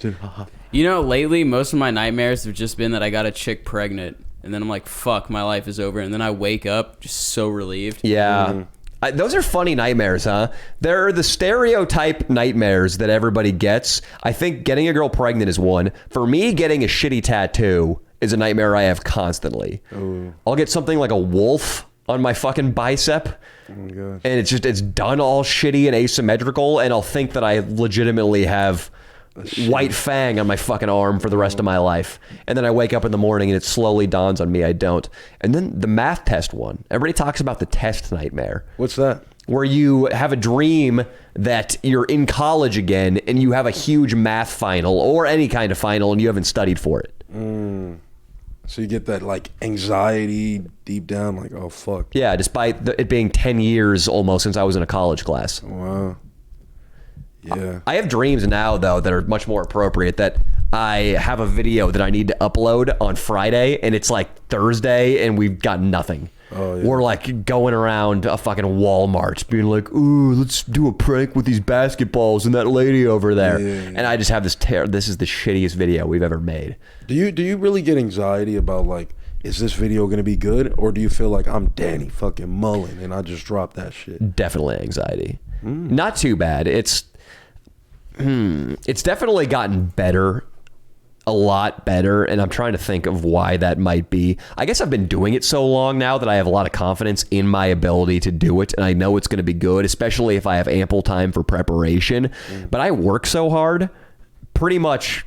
Lately, most of my nightmares have just been that I got a chick pregnant. And then I'm like, fuck, my life is over. And then I wake up just so relieved. Yeah. Those are funny nightmares, huh? They're the stereotype nightmares that everybody gets. I think getting a girl pregnant is one. For me, getting a shitty tattoo is a nightmare I have constantly. Ooh. I'll get something like a wolf on my fucking bicep. Oh my gosh. And it's done all shitty and asymmetrical, and I'll think that I legitimately have white fang on my fucking arm for the rest of my life. And then I wake up in the morning and it slowly dawns on me I don't. And then the math test one. Everybody talks about the test nightmare. What's that? Where you have a dream that you're in college again and you have a huge math final or any kind of final and you haven't studied for it. So you get that like anxiety deep down, like, oh fuck. Yeah, despite it being 10 years almost since I was in a college class. Wow. Yeah. I have dreams now, though, that are much more appropriate, that I have a video that I need to upload on Friday, and it's like Thursday, and we've got nothing. Oh, yeah. We're like going around a fucking Walmart, being like, ooh, let's do a prank with these basketballs and that lady over there. Yeah. And I just have this is the shittiest video we've ever made. Do you really get anxiety about like, is this video gonna be good, or do you feel like I'm Danny fucking Mullen and I just dropped that shit? Definitely anxiety. Not too bad. It's definitely gotten better, a lot better, and I'm trying to think of why that might be. I guess I've been doing it so long now that I have a lot of confidence in my ability to do it, and I know it's going to be good, especially if I have ample time for preparation. But I work so hard pretty much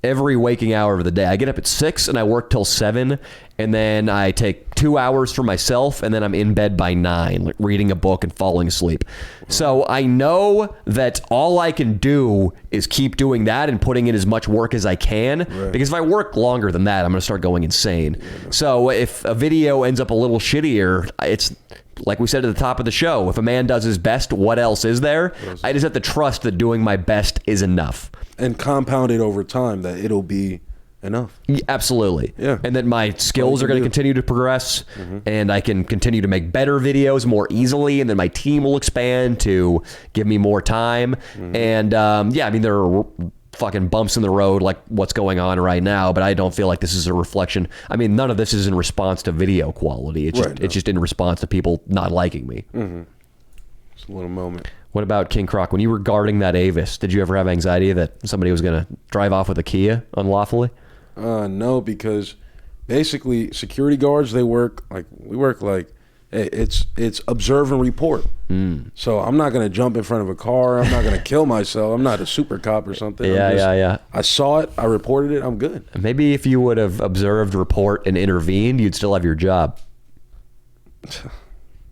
every waking hour of the day. I get up at 6 and I work till 7, and then I take 2 hours for myself, and then I'm in bed by 9, like reading a book and falling asleep. So I know that all I can do is keep doing that and putting in as much work as I can, because if I work longer than that, I'm going to start going insane. So if a video ends up a little shittier, it's like we said at the top of the show, if a man does his best, what else is there? I just have to trust that doing my best is enough. And compound it over time, that it'll be enough. Absolutely. Yeah. And that my skills are going to continue to progress, and I can continue to make better videos more easily, and then my team will expand to give me more time. And yeah, I mean, there are fucking bumps in the road like what's going on right now, but I don't feel like this is a reflection. I mean, none of this is in response to video quality. It's just, it's just in response to people not liking me. It's a little moment. What about King Croc? When you were guarding that Avis, did you ever have anxiety that somebody was going to drive off with a Kia unlawfully? No, because basically security guards, we work like it's observe and report. So I'm not going to jump in front of a car. I'm not going to kill myself. I'm not a super cop or something. Yeah. I saw it. I reported it. I'm good. Maybe if you would have observed, report, and intervened, you'd still have your job.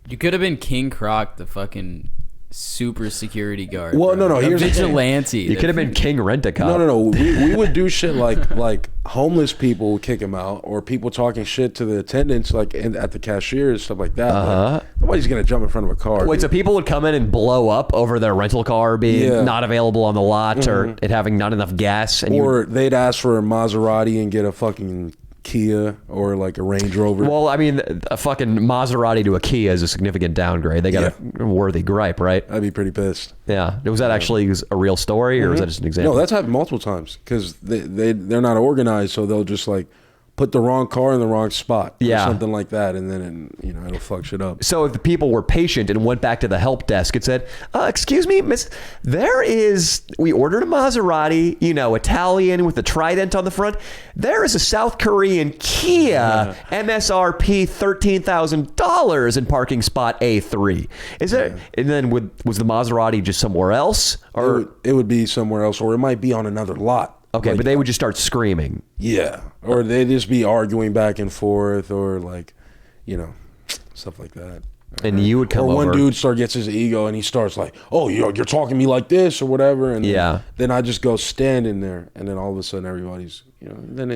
You could have been King Croc, the fucking super security guard. Well, bro. no, here's the thing. vigilante. You could have been King Rent-A-Cop. No. We would do shit like homeless people would kick him out, or people talking shit to the attendants, like at the cashiers, stuff like that. Like, nobody's gonna jump in front of a car. Wait, dude. so people would come in and blow up over their rental car being not available on the lot, or it having not enough gas, and or they'd ask for a Maserati and get a fucking Kia or like a Range Rover. Well, I mean, a fucking Maserati to a Kia is a significant downgrade. They got a worthy gripe, right? I'd be pretty pissed. Yeah. Was that actually a real story, or was that just an example? No, that's happened multiple times because they're not organized, so they'll just like put the wrong car in the wrong spot, or something like that, and then it'll fuck shit up. So if the people were patient and went back to the help desk and said, excuse me, miss, we ordered a Maserati, Italian with a trident on the front. There is a South Korean Kia MSRP $13,000 in parking spot A3. Is there? And then was the Maserati just somewhere else? Or it would be somewhere else, or it might be on another lot. Okay, but they would just start screaming. Yeah, or they'd just be arguing back and forth, or like, stuff like that. And you would come over. Or one dude gets his ego and he starts like, oh, you're talking to me like this or whatever. And then I just go stand in there, and then all of a sudden everybody's, then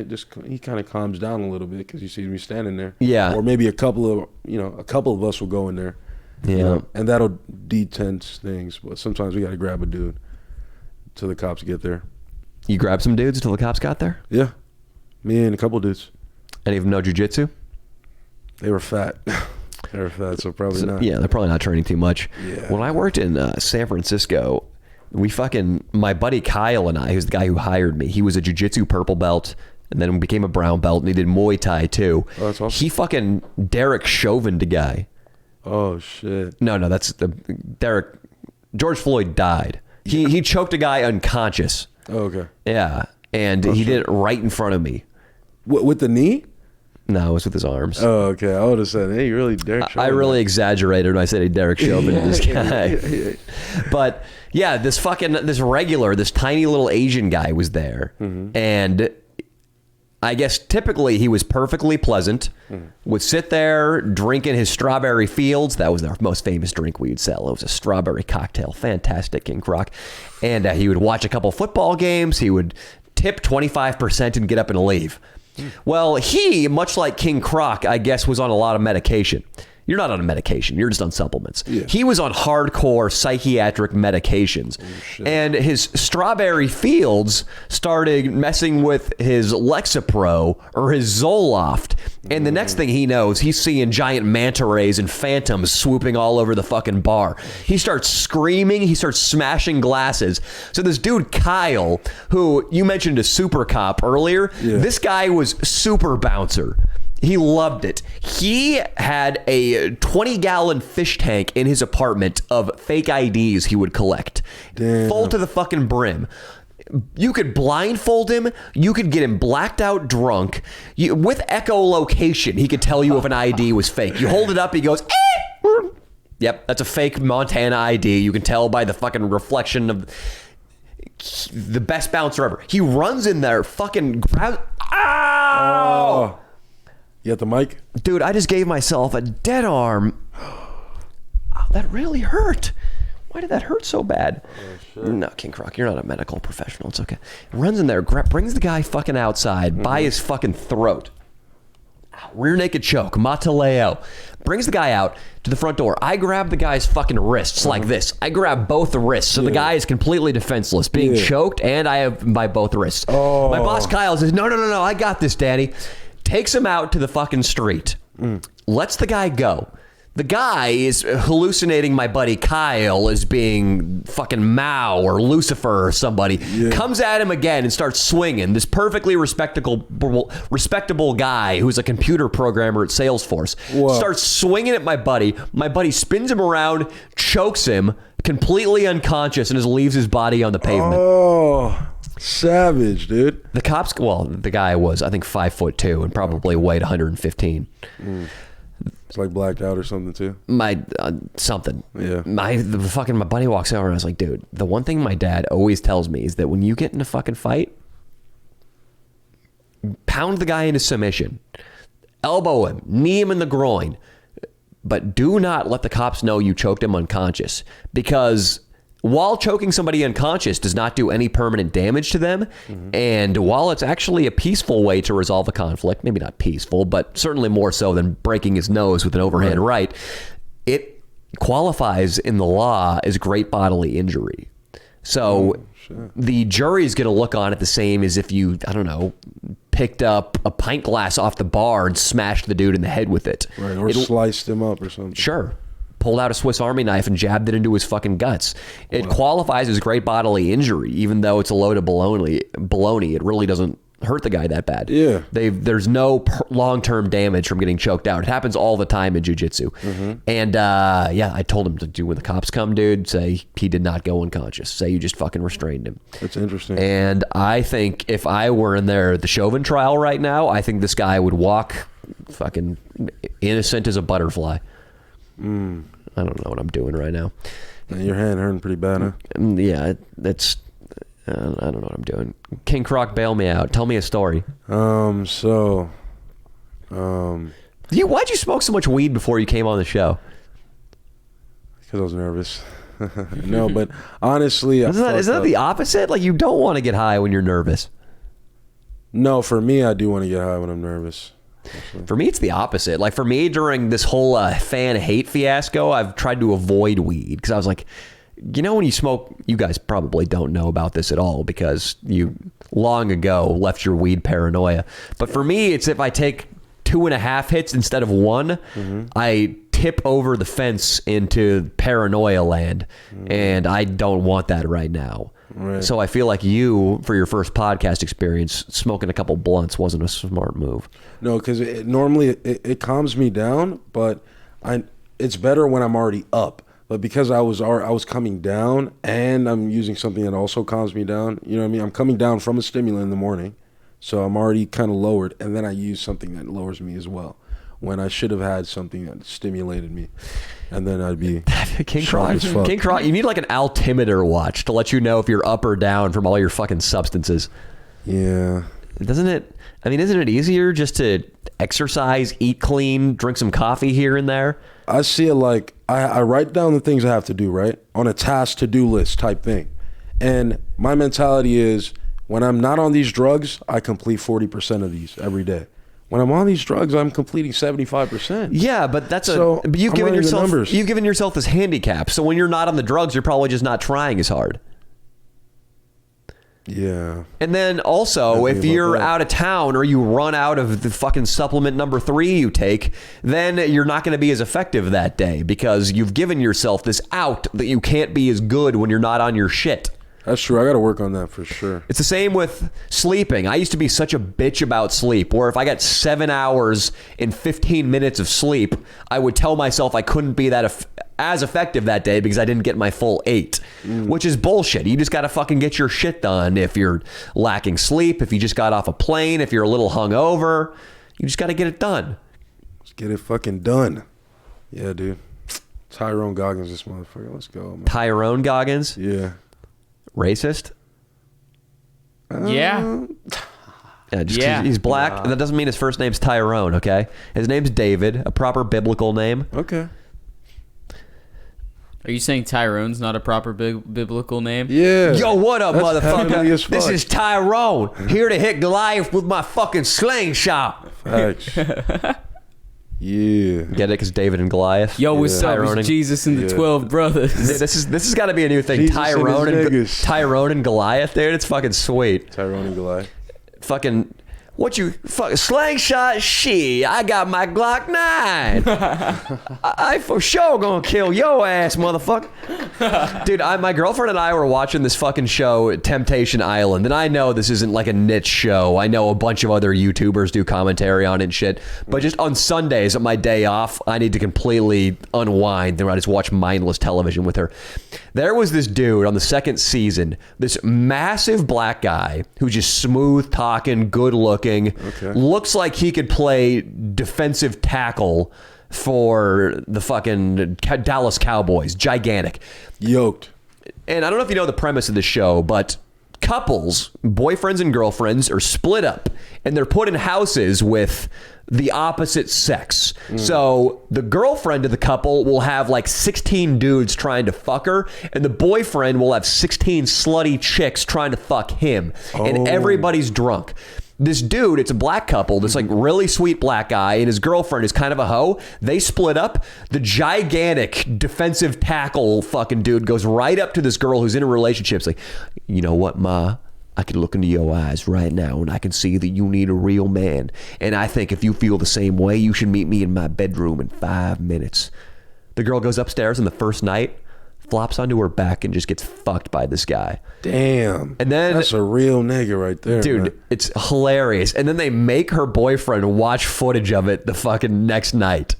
he kind of calms down a little bit because he sees me standing there. Yeah. Or maybe a couple of us will go in there. Yeah. And that'll detense things. But sometimes we got to grab a dude till the cops get there. You grabbed some dudes until the cops got there? Yeah. Me and a couple dudes. Any of them know jiu-jitsu? They were fat. So probably not. Yeah, they're probably not training too much. Yeah. When I worked in San Francisco, my buddy Kyle and I, who's the guy who hired me, he was a jiu-jitsu purple belt and then became a brown belt, and he did Muay Thai too. Oh, that's awesome. He fucking Derek Chauvin, the guy. Oh, shit. No, that's Derek. George Floyd died. He choked a guy unconscious. Oh, okay. Yeah, and he did it right in front of me. With the knee? No, it was with his arms. Oh, okay. I would have said, hey, you really Derek Chauvin. I really exaggerated when I said, hey, Derek Chauvin, this guy. But yeah, this tiny little Asian guy was there. And I guess typically he was perfectly pleasant, would sit there drinking his Strawberry Fields. That was our most famous drink we'd sell. It was a strawberry cocktail. Fantastic, King Croc. And he would watch a couple football games. He would tip 25% and get up and leave. Well, he, much like King Croc, I guess, was on a lot of medication. You're not on a medication. You're just on supplements. Yeah. He was on hardcore psychiatric medications. Oh, and his Strawberry Fields started messing with his Lexapro or his Zoloft. And the next thing he knows, he's seeing giant manta rays and phantoms swooping all over the fucking bar. He starts screaming. He starts smashing glasses. So this dude, Kyle, who you mentioned a super cop earlier, this guy was super bouncer. He loved it. He had a 20-gallon fish tank in his apartment of fake IDs he would collect. Damn. Full to the fucking brim. You could blindfold him. You could get him blacked out drunk. With echolocation, he could tell you if an ID was fake. You hold it up, he goes, eh! Yep, that's a fake Montana ID. You can tell by the fucking reflection of the best bouncer ever. He runs in there, fucking grabs... Ow! Oh. You got the mic? Dude, I just gave myself a dead arm. Oh, that really hurt. Why did that hurt so bad? Oh, no, King Croc, you're not a medical professional. It's okay. Runs in there, brings the guy fucking outside by his fucking throat. rear naked choke, Mataleo. Brings the guy out to the front door. I grab the guy's fucking wrists like this. I grab both the wrists. So the guy is completely defenseless, being choked, and I have my both wrists. My boss, Kyle, says, no, I got this, Danny. Takes him out to the fucking street. Lets the guy go. The guy is hallucinating my buddy Kyle as being fucking Mao or Lucifer or somebody. Comes at him again and starts swinging. This perfectly respectable guy who's a computer programmer at Salesforce starts swinging at my buddy. My buddy spins him around, chokes him, completely unconscious, and just leaves his body on the pavement. Oh, savage, dude. The cops, well, the guy was, I think, 5'2" and probably weighed 115. It's like blacked out or something too. Something. Yeah. My buddy walks over and I was like, dude, the one thing my dad always tells me is that when you get in a fucking fight, pound the guy into submission, elbow him, knee him in the groin, but do not let the cops know you choked him unconscious, because while choking somebody unconscious does not do any permanent damage to them, and while it's actually a peaceful way to resolve a conflict, maybe not peaceful, but certainly more so than breaking his nose with an overhand right, it qualifies in the law as great bodily injury. So the jury's going to look on it the same as if you, I don't know, picked up a pint glass off the bar and smashed the dude in the head with it. Right, or sliced him up or something. Sure. Pulled out a Swiss Army knife and jabbed it into his fucking guts. It qualifies as great bodily injury, even though it's a load of baloney. It really doesn't hurt the guy that bad. Yeah. There's no long-term damage from getting choked out. It happens all the time in jiu-jitsu. And I told him to do, when the cops come, dude, say he did not go unconscious. Say you just fucking restrained him. That's interesting. And I think if I were in there at the Chauvin trial right now, I think this guy would walk fucking innocent as a butterfly. I don't know what I'm doing right now. Man, your hand hurting pretty bad, huh? Yeah, that's... I don't know what I'm doing. King Croc, bail me out. Tell me a story. Why'd you smoke so much weed before you came on the show? Because I was nervous. No, but honestly... Isn't that the opposite? Like, you don't want to get high when you're nervous. No, for me, I do want to get high when I'm nervous. For me, it's the opposite. Like, for me, during this whole fan hate fiasco, I've tried to avoid weed because I was like, you know, when you smoke, you guys probably don't know about this at all because you long ago left your weed paranoia. But for me, it's if I take 2.5 hits instead of 1, I tip over the fence into paranoia land, and I don't want that right now. Right. So I feel like you, for your first podcast experience, smoking a couple blunts wasn't a smart move. No, because normally it calms me down, but it's better when I'm already up. But because I was coming down and I'm using something that also calms me down, you know what I mean? I'm coming down from a stimulant in the morning, so I'm already kind of lowered, and then I use something that lowers me as well, when I should have had something that stimulated me, and then I'd be King Croc, you need like an altimeter watch to let you know if you're up or down from all your fucking substances. Yeah. Isn't it easier just to exercise, eat clean, drink some coffee here and there? I see it like, I write down the things I have to do, right? On a task to-do list type thing. And my mentality is, when I'm not on these drugs, I complete 40% of these every day. When I'm on these drugs, I'm completing 75%. Yeah, but you've given yourself this handicap. So when you're not on the drugs, you're probably just not trying as hard. Yeah. And then also, if you're out of town or you run out of the fucking supplement number 3 you take, then you're not going to be as effective that day because you've given yourself this out that you can't be as good when you're not on your shit. That's true. I got to work on that for sure. It's the same with sleeping. I used to be such a bitch about sleep, where if I got 7 hours and 15 minutes of sleep, I would tell myself I couldn't be as effective that day because I didn't get my full 8, which is bullshit. You just got to fucking get your shit done. If you're lacking sleep, if you just got off a plane, if you're a little hungover, you just got to get it done. Let's get it fucking done. Yeah, dude. Tyrone Goggins, this motherfucker. Let's go, man. Tyrone Goggins? Yeah. Racist? Yeah. Yeah, just 'cause he's black, that doesn't mean his first name's Tyrone, okay? His name's David, a proper biblical name. Okay. Are you saying Tyrone's not a proper biblical name? Yeah. Yo, what up, That's heavenly motherfucker? as fuck. This is Tyrone, here to hit Goliath with my fucking slingshot. Facts. Yeah. Get it? Because David and Goliath. Yo, what's up? Tyrone It's Jesus and the 12 brothers. This has got to be a new thing. Jesus and his niggas. Tyrone and Goliath, dude. It's fucking sweet. Tyrone and Goliath. Fucking what you fucking slingshot? I got my Glock 9. I for sure gonna kill your ass, motherfucker. Dude, my girlfriend and I were watching this fucking show, Temptation Island, and I know this isn't like a niche show. I know a bunch of other YouTubers do commentary on it and shit, but just on Sundays on my day off, I need to completely unwind and I just watch mindless television with her. There was this dude on the second season, this massive black guy who's just smooth talking, good looking, looks like he could play defensive tackle for the fucking Dallas Cowboys. Gigantic. Yoked. And I don't know if you know the premise of the show, but couples, boyfriends and girlfriends, are split up and they're put in houses with the opposite sex. So the girlfriend of the couple will have like 16 dudes trying to fuck her, and the boyfriend will have 16 slutty chicks trying to fuck him. And everybody's drunk. This dude, it's a black couple, this like really sweet black guy, and his girlfriend is kind of a hoe. They split up. The gigantic defensive tackle fucking dude goes right up to this girl who's in a relationship. It's like, you know what, Ma? I can look into your eyes right now and I can see that you need a real man. And I think if you feel the same way, you should meet me in my bedroom in 5 minutes. The girl goes upstairs on the first night, flops onto her back and just gets fucked by this guy. Damn. And then that's a real nigga right there, dude, man. It's hilarious. And then they make her boyfriend watch footage of it the fucking next night.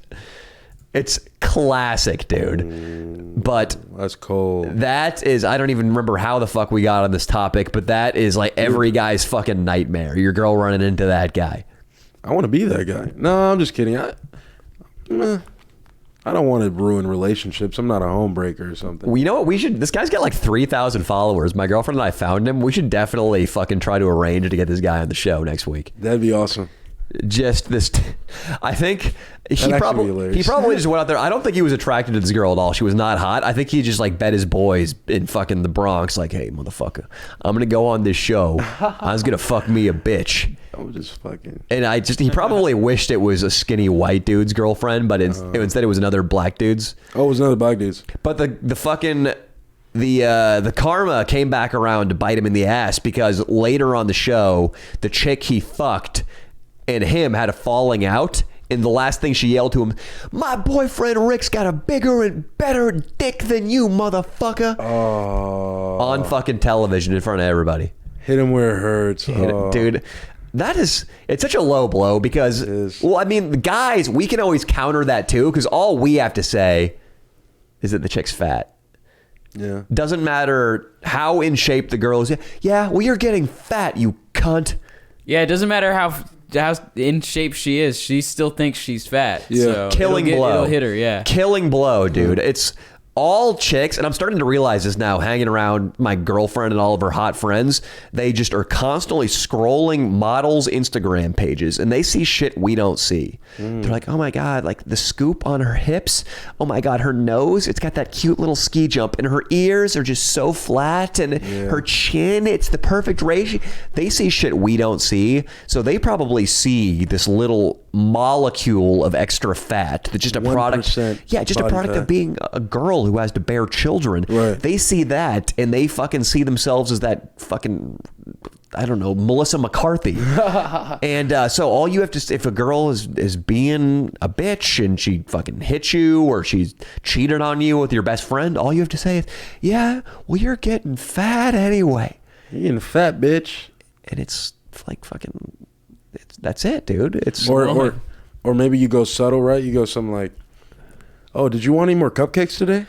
It's classic, dude. But that's cold. That is, I don't even remember how the fuck we got on this topic, but that is like every guy's fucking nightmare. Your girl running into that guy. I want to be that guy. No, I'm just kidding. I don't want to ruin relationships. I'm not a homebreaker or something. Well, you know what? We should. This guy's got like 3,000 followers. My girlfriend and I found him. We should definitely fucking try to arrange to get this guy on the show next week. That'd be awesome. Just this, I think he probably just went out there. I don't think he was attracted to this girl at all. She was not hot. I think he just like bet his boys in fucking the Bronx, like, hey, motherfucker, I'm gonna go on this show. I was gonna fuck me a bitch. I'm just fucking. And he probably wished it was a skinny white dude's girlfriend, but instead it was another black dude's. Oh, it was another black dude's. But the fucking. The karma came back around to bite him in the ass because later on the show, the chick he fucked and him had a falling out, and the last thing she yelled to him, my boyfriend Rick's got a bigger and better dick than you, motherfucker. On fucking television in front of everybody. Hit him where it hurts. Dude, it's such a low blow because, well, I mean, the guys, we can always counter that too, because all we have to say is that the chick's fat. Yeah. Doesn't matter how in shape the girl is. Yeah, well, you're getting fat, you cunt. Yeah, it doesn't matter how in shape she is. She still thinks she's fat. Yeah. So Killing blow. It'll hit her, yeah. Killing blow, dude. It's all chicks, and I'm starting to realize this now, hanging around my girlfriend and all of her hot friends, they just are constantly scrolling models' Instagram pages, and they see shit we don't see. They're like, oh my God, like the scoop on her hips. Oh my God, her nose, it's got that cute little ski jump, and her ears are just so flat, and her chin, it's the perfect ratio. They see shit we don't see, so they probably see this little molecule of extra fat that's just a product. Just a product of being a girl who has to bear children. Right. They see that and they fucking see themselves as that fucking, I don't know, Melissa McCarthy. And so all you have to say, if a girl is being a bitch and she fucking hits you or she's cheated on you with your best friend, all you have to say is, yeah, well, you're getting fat anyway. You're getting fat, bitch. And it's like fucking, that's it, dude. It's or maybe you go subtle, right? You go something like, oh, did you want any more cupcakes today?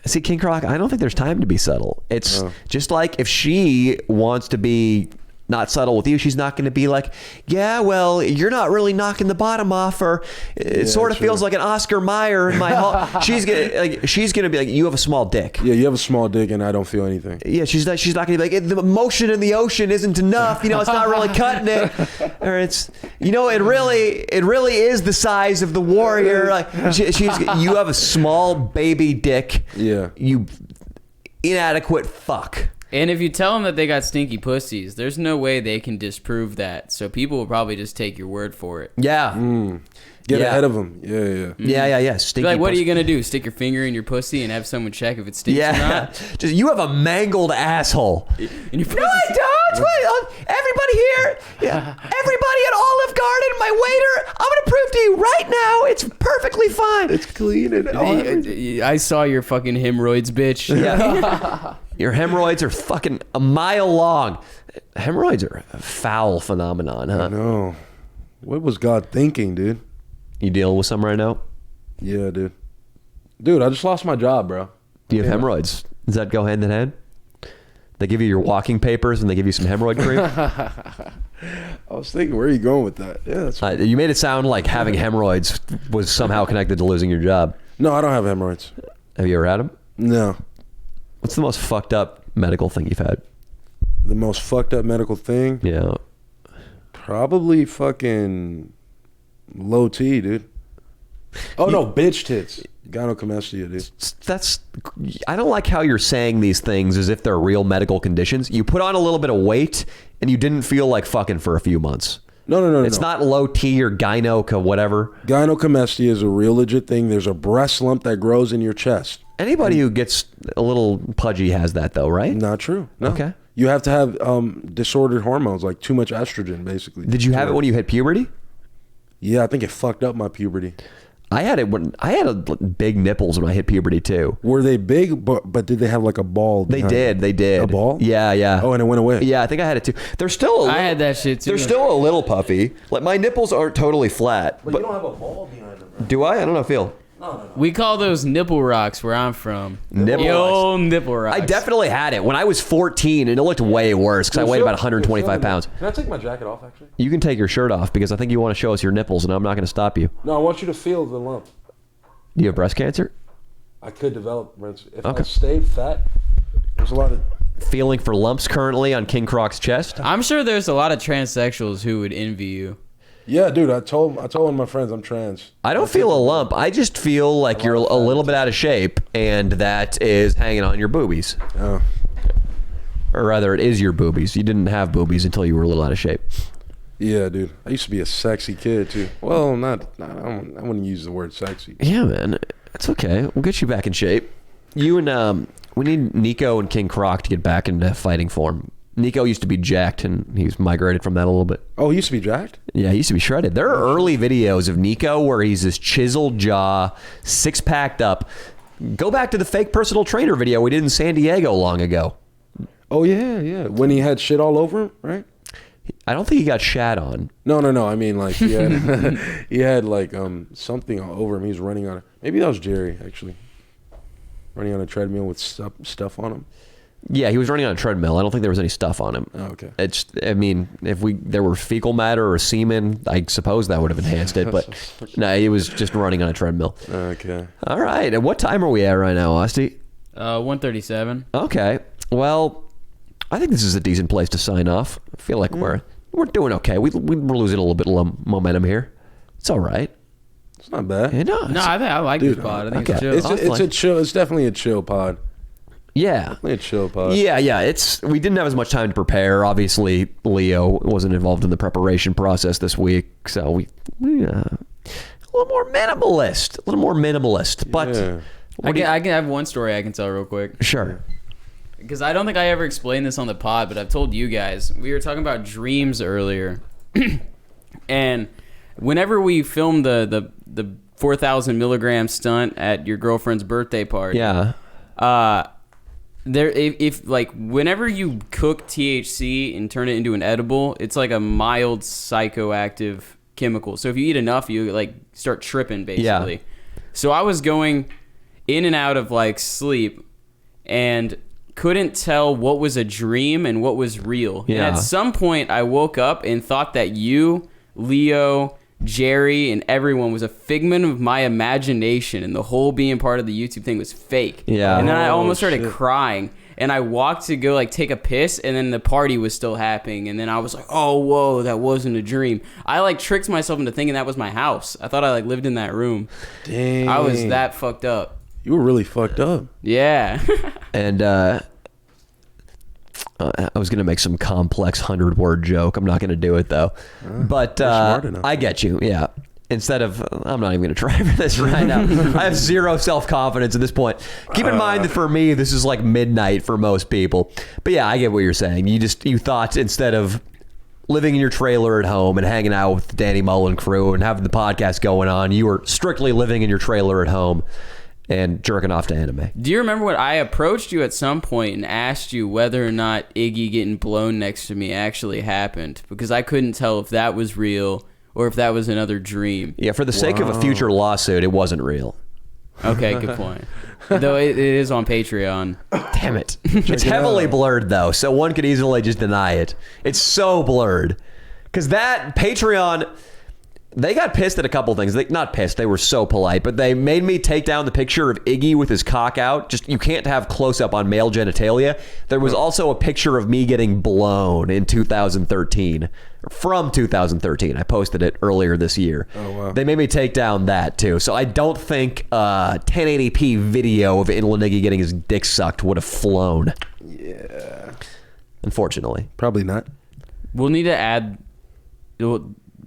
See, King Croc, I don't think there's time to be subtle. It's just like if she wants to be not subtle with you, she's not going to be like, yeah, well, you're not really knocking the bottom off her. It sort of feels like an Oscar Mayer in my hall. She's gonna be like, you have a small dick. Yeah, you have a small dick and I don't feel anything. Yeah, she's not gonna be like, the motion in the ocean isn't enough. You know, it's not really cutting it. Or it's, you know, it really is the size of the warrior. Like you have a small baby dick. Yeah. You inadequate fuck. And if you tell them that they got stinky pussies, there's no way they can disprove that. So people will probably just take your word for it. Yeah. Get Yeah. ahead of them. Yeah. Yeah. Be Stinky like, what are pussy. you gonna do? Stick your finger in your pussy and have someone check if it stinks or Yeah. not? Just, you have a mangled asshole. And your No, I don't. Everybody here, everybody at Olive Garden, my waiter, I'm going to prove to you right now it's perfectly fine. It's clean and all. I saw your fucking hemorrhoids, bitch. Yeah. Your hemorrhoids are fucking a mile long. Hemorrhoids are a foul phenomenon, huh? No. What was God thinking, dude? You dealing with some right now? Yeah, dude. Dude, I just lost my job, bro. Do you have hemorrhoids? Does that go hand in hand? They give you your walking papers and they give you some hemorrhoid cream? I was thinking, where are you going with that? Yeah, that's You made it sound like having hemorrhoids was somehow connected to losing your job. No, I don't have hemorrhoids. Have you ever had them? No. What's the most fucked up medical thing you've had? The most fucked up medical thing? Yeah. Probably fucking low T, dude. Oh, no, bitch tits. Gynecomastia, dude. That's I don't like how you're saying these things as if they're real medical conditions. You put on a little bit of weight and you didn't feel like fucking for a few months. No. It's not low T or gyno whatever. Gynecomastia is a real legit thing. There's a breast lump that grows in your chest. Anybody who gets a little pudgy has that though, right? Not true. No. Okay. You have to have disordered hormones, like too much estrogen, basically. Did you have it when you hit puberty? Yeah, I think it fucked up my puberty. I had it when I had big nipples when I hit puberty too. Were they big, but did they have like a ball? They behind did. it? A ball? Yeah. Oh, and it went away. Yeah, I think I had it too. They're still. I had that shit too. They're still a little puffy. Like my nipples aren't totally flat. But you don't have a ball behind them, right? do I? I don't know. Phil. We call those nipple rocks where I'm from. Nipple Yo, nipple rocks. I definitely had it when I was 14, and it looked way worse because I weighed about 125 pounds. Can I take my jacket off, actually? You can take your shirt off because I think you want to show us your nipples, and I'm not going to stop you. No, I want you to feel the lump. Do you have breast cancer? I could develop. If Okay. I stayed fat, there's a lot of... Feeling for lumps currently on King Croc's chest? I'm sure there's a lot of transsexuals who would envy you. Yeah, dude, I told one of my friends I'm trans. I don't feel a lump. I just feel like you're a little bit out of shape, and that is hanging on your boobies. Oh. Or rather, it is your boobies. You didn't have boobies until you were a little out of shape. Yeah, dude. I used to be a sexy kid, too. Well, I wouldn't use the word sexy. Yeah, man. It's okay. We'll get you back in shape. You and, we need Nico and King Croc to get back into fighting form. Nico used to be jacked, and he's migrated from that a little bit. Oh, he used to be jacked? Yeah, he used to be shredded. There are early videos of Nico where he's this chiseled jaw, six-packed up. Go back to the fake personal trainer video we did in San Diego long ago. Oh, yeah. When he had shit all over him, right? I don't think he got shat on. No. I mean, like, he had, he had like, something all over him. He was running on... Maybe that was Jerry, actually. Running on a treadmill with stuff on him. Yeah, he was running on a treadmill. I don't think there was any stuff on him. Oh, okay. I mean, if there were fecal matter or semen, I suppose that would have enhanced it. But no, he was just running on a treadmill. Okay. All right. And what time are we at right now, Austin? 137. Okay. Well, I think this is a decent place to sign off. I feel like we're doing okay. We're losing a little bit of momentum here. It's all right. It's not bad. Yeah, no, No, I like this pod. I think it's okay. chill. It's a chill. It's definitely a chill pod. yeah. Definitely a chill pod. Yeah. We didn't have as much time to prepare. Obviously, Leo wasn't involved in the preparation process this week, so we a little more minimalist. But Yeah. I can have one story I can tell real quick. sure. Because I don't think I ever explained this on the pod, but I've told you guys. We were talking about dreams earlier. And whenever we filmed the 4,000 milligram stunt at your girlfriend's birthday party, Yeah. if like whenever you cook THC and turn it into an edible, it's like a mild psychoactive chemical. So if you eat enough, you like start tripping basically. Yeah. So I was going in and out of like sleep and couldn't tell what was a dream and what was real. Yeah. And at some point I woke up and thought that you, Leo, Jerry, and everyone was a figment of my imagination, and the whole being part of the YouTube thing was fake. Yeah. And then I Oh, almost started shit. crying, and I walked to go like take a piss, and then the party was still happening, and then I was like, oh, whoa, that wasn't a dream. I like tricked myself into thinking that was my house. I thought I like lived in that room. Dang. I was that fucked up. You were really fucked up. Yeah. And I was going to make some complex 100-word joke. I'm not going to do it, though. But smart enough. I get you, yeah. Instead of, I'm not even going to try for this right now. I have zero self-confidence at this point. Keep in mind that for me, this is like midnight for most people. But yeah, I get what you're saying. You thought instead of living in your trailer at home and hanging out with the Danny Mullen crew and having the podcast going on, you were strictly living in your trailer at home and jerking off to anime. Do you remember what I approached you at some point and asked you whether or not Iggy getting blown next to me actually happened? Because I couldn't tell if that was real or if that was another dream. Yeah, for the sake of a future lawsuit, it wasn't real. Okay, good point. Though it is on Patreon. Damn it. It's heavily blurred, though, so one could easily just deny it. It's so blurred. Because that Patreon... They got pissed at a couple things. Not pissed. They were so polite, but they made me take down the picture of Iggy with his cock out. Just, you can't have close up on male genitalia. There was also a picture of me getting blown in 2013. From 2013. I posted it earlier this year. Oh, wow. They made me take down that, too. So I don't think 1080p video of Inland Iggy getting his dick sucked would have flown. Yeah. Unfortunately. Probably not. We'll need to add...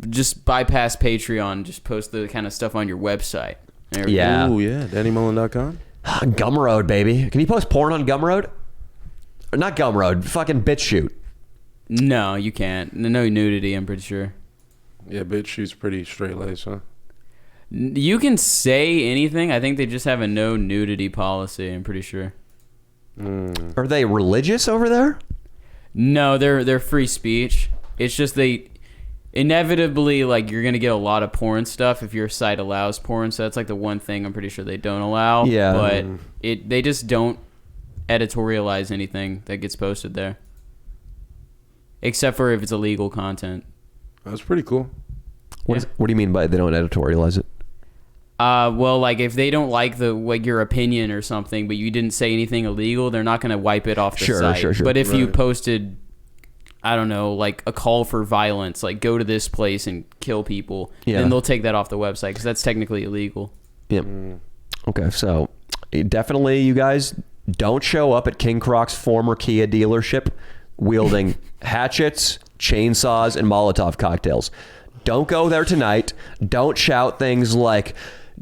Just bypass Patreon. Just post the kind of stuff on your website. There we Yeah. Ooh, yeah. DannyMullen.com. Gumroad, baby. Can you post porn on Gumroad? Or not Gumroad. Fucking BitChute. No, you can't. No nudity, I'm pretty sure. Yeah, bitch, she's pretty straight-laced, huh? You can say anything. I think they just have a no nudity policy, I'm pretty sure. Are they religious over there? No, they're free speech. It's just they inevitably, like, you're gonna get a lot of porn stuff if your site allows porn, so that's like the one thing I'm pretty sure they don't allow. Yeah. But they just don't editorialize anything that gets posted there. Except for if it's illegal content. That's pretty cool. What do you mean by they don't editorialize it? Well, like if they don't like your opinion or something, but you didn't say anything illegal, they're not going to wipe it off the site. Sure. But if you Right. posted, I don't know, like a call for violence, like go to this place and kill people, then they'll take that off the website because that's technically illegal. Yep. Okay, so definitely you guys don't show up at King Kroc's former Kia dealership wielding hatchets, chainsaws, and Molotov cocktails. Don't go there tonight. Don't shout things like,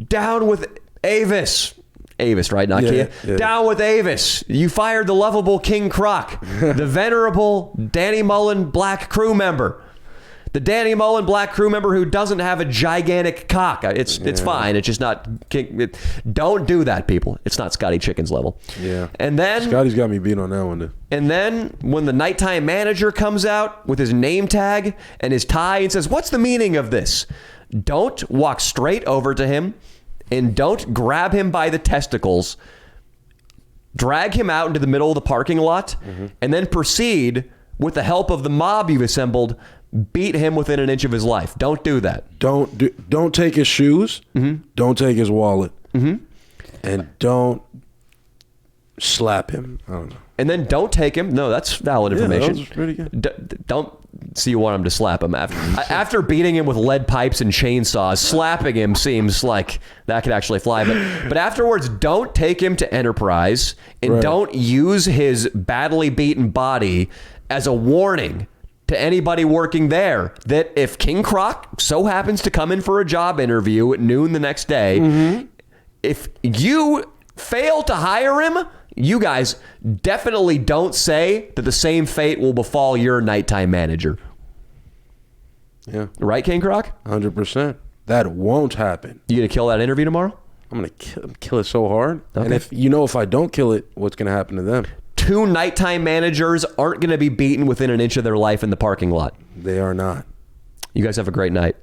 down with Avis. Avis, right? Not Kia. Yeah. Down with Avis. You fired the lovable King Croc, the venerable Danny Mullen black crew member. The Danny Mullen black crew member who doesn't have a gigantic cock. It's fine. It's just not... Don't do that, people. It's not Scotty Chicken's level. Yeah. And then... Scotty's got me beat on that one, dude. And then when the nighttime manager comes out with his name tag and his tie and says, what's the meaning of this? Don't walk straight over to him and don't grab him by the testicles. Drag him out into the middle of the parking lot and then proceed, with the help of the mob you've assembled, beat him within an inch of his life. Don't do that. Don't take his shoes. Don't take his wallet. And don't slap him. I don't know. And then don't take him. No, that's valid information. That was pretty good. Don't see you want him to slap him after beating him with lead pipes and chainsaws. Slapping him seems like that could actually fly. But afterwards, don't take him to Enterprise and don't use his badly beaten body as a warning to anybody working there that if King Croc so happens to come in for a job interview at noon the next day, if you fail to hire him, you guys definitely don't say that the same fate will befall your nighttime manager. Yeah. Right, King Croc? 100%. That won't happen. You gonna kill that interview tomorrow? I'm going to kill it so hard. Okay. And if I don't kill it, what's going to happen to them? 2 nighttime managers aren't going to be beaten within an inch of their life in the parking lot. They are not. You guys have a great night.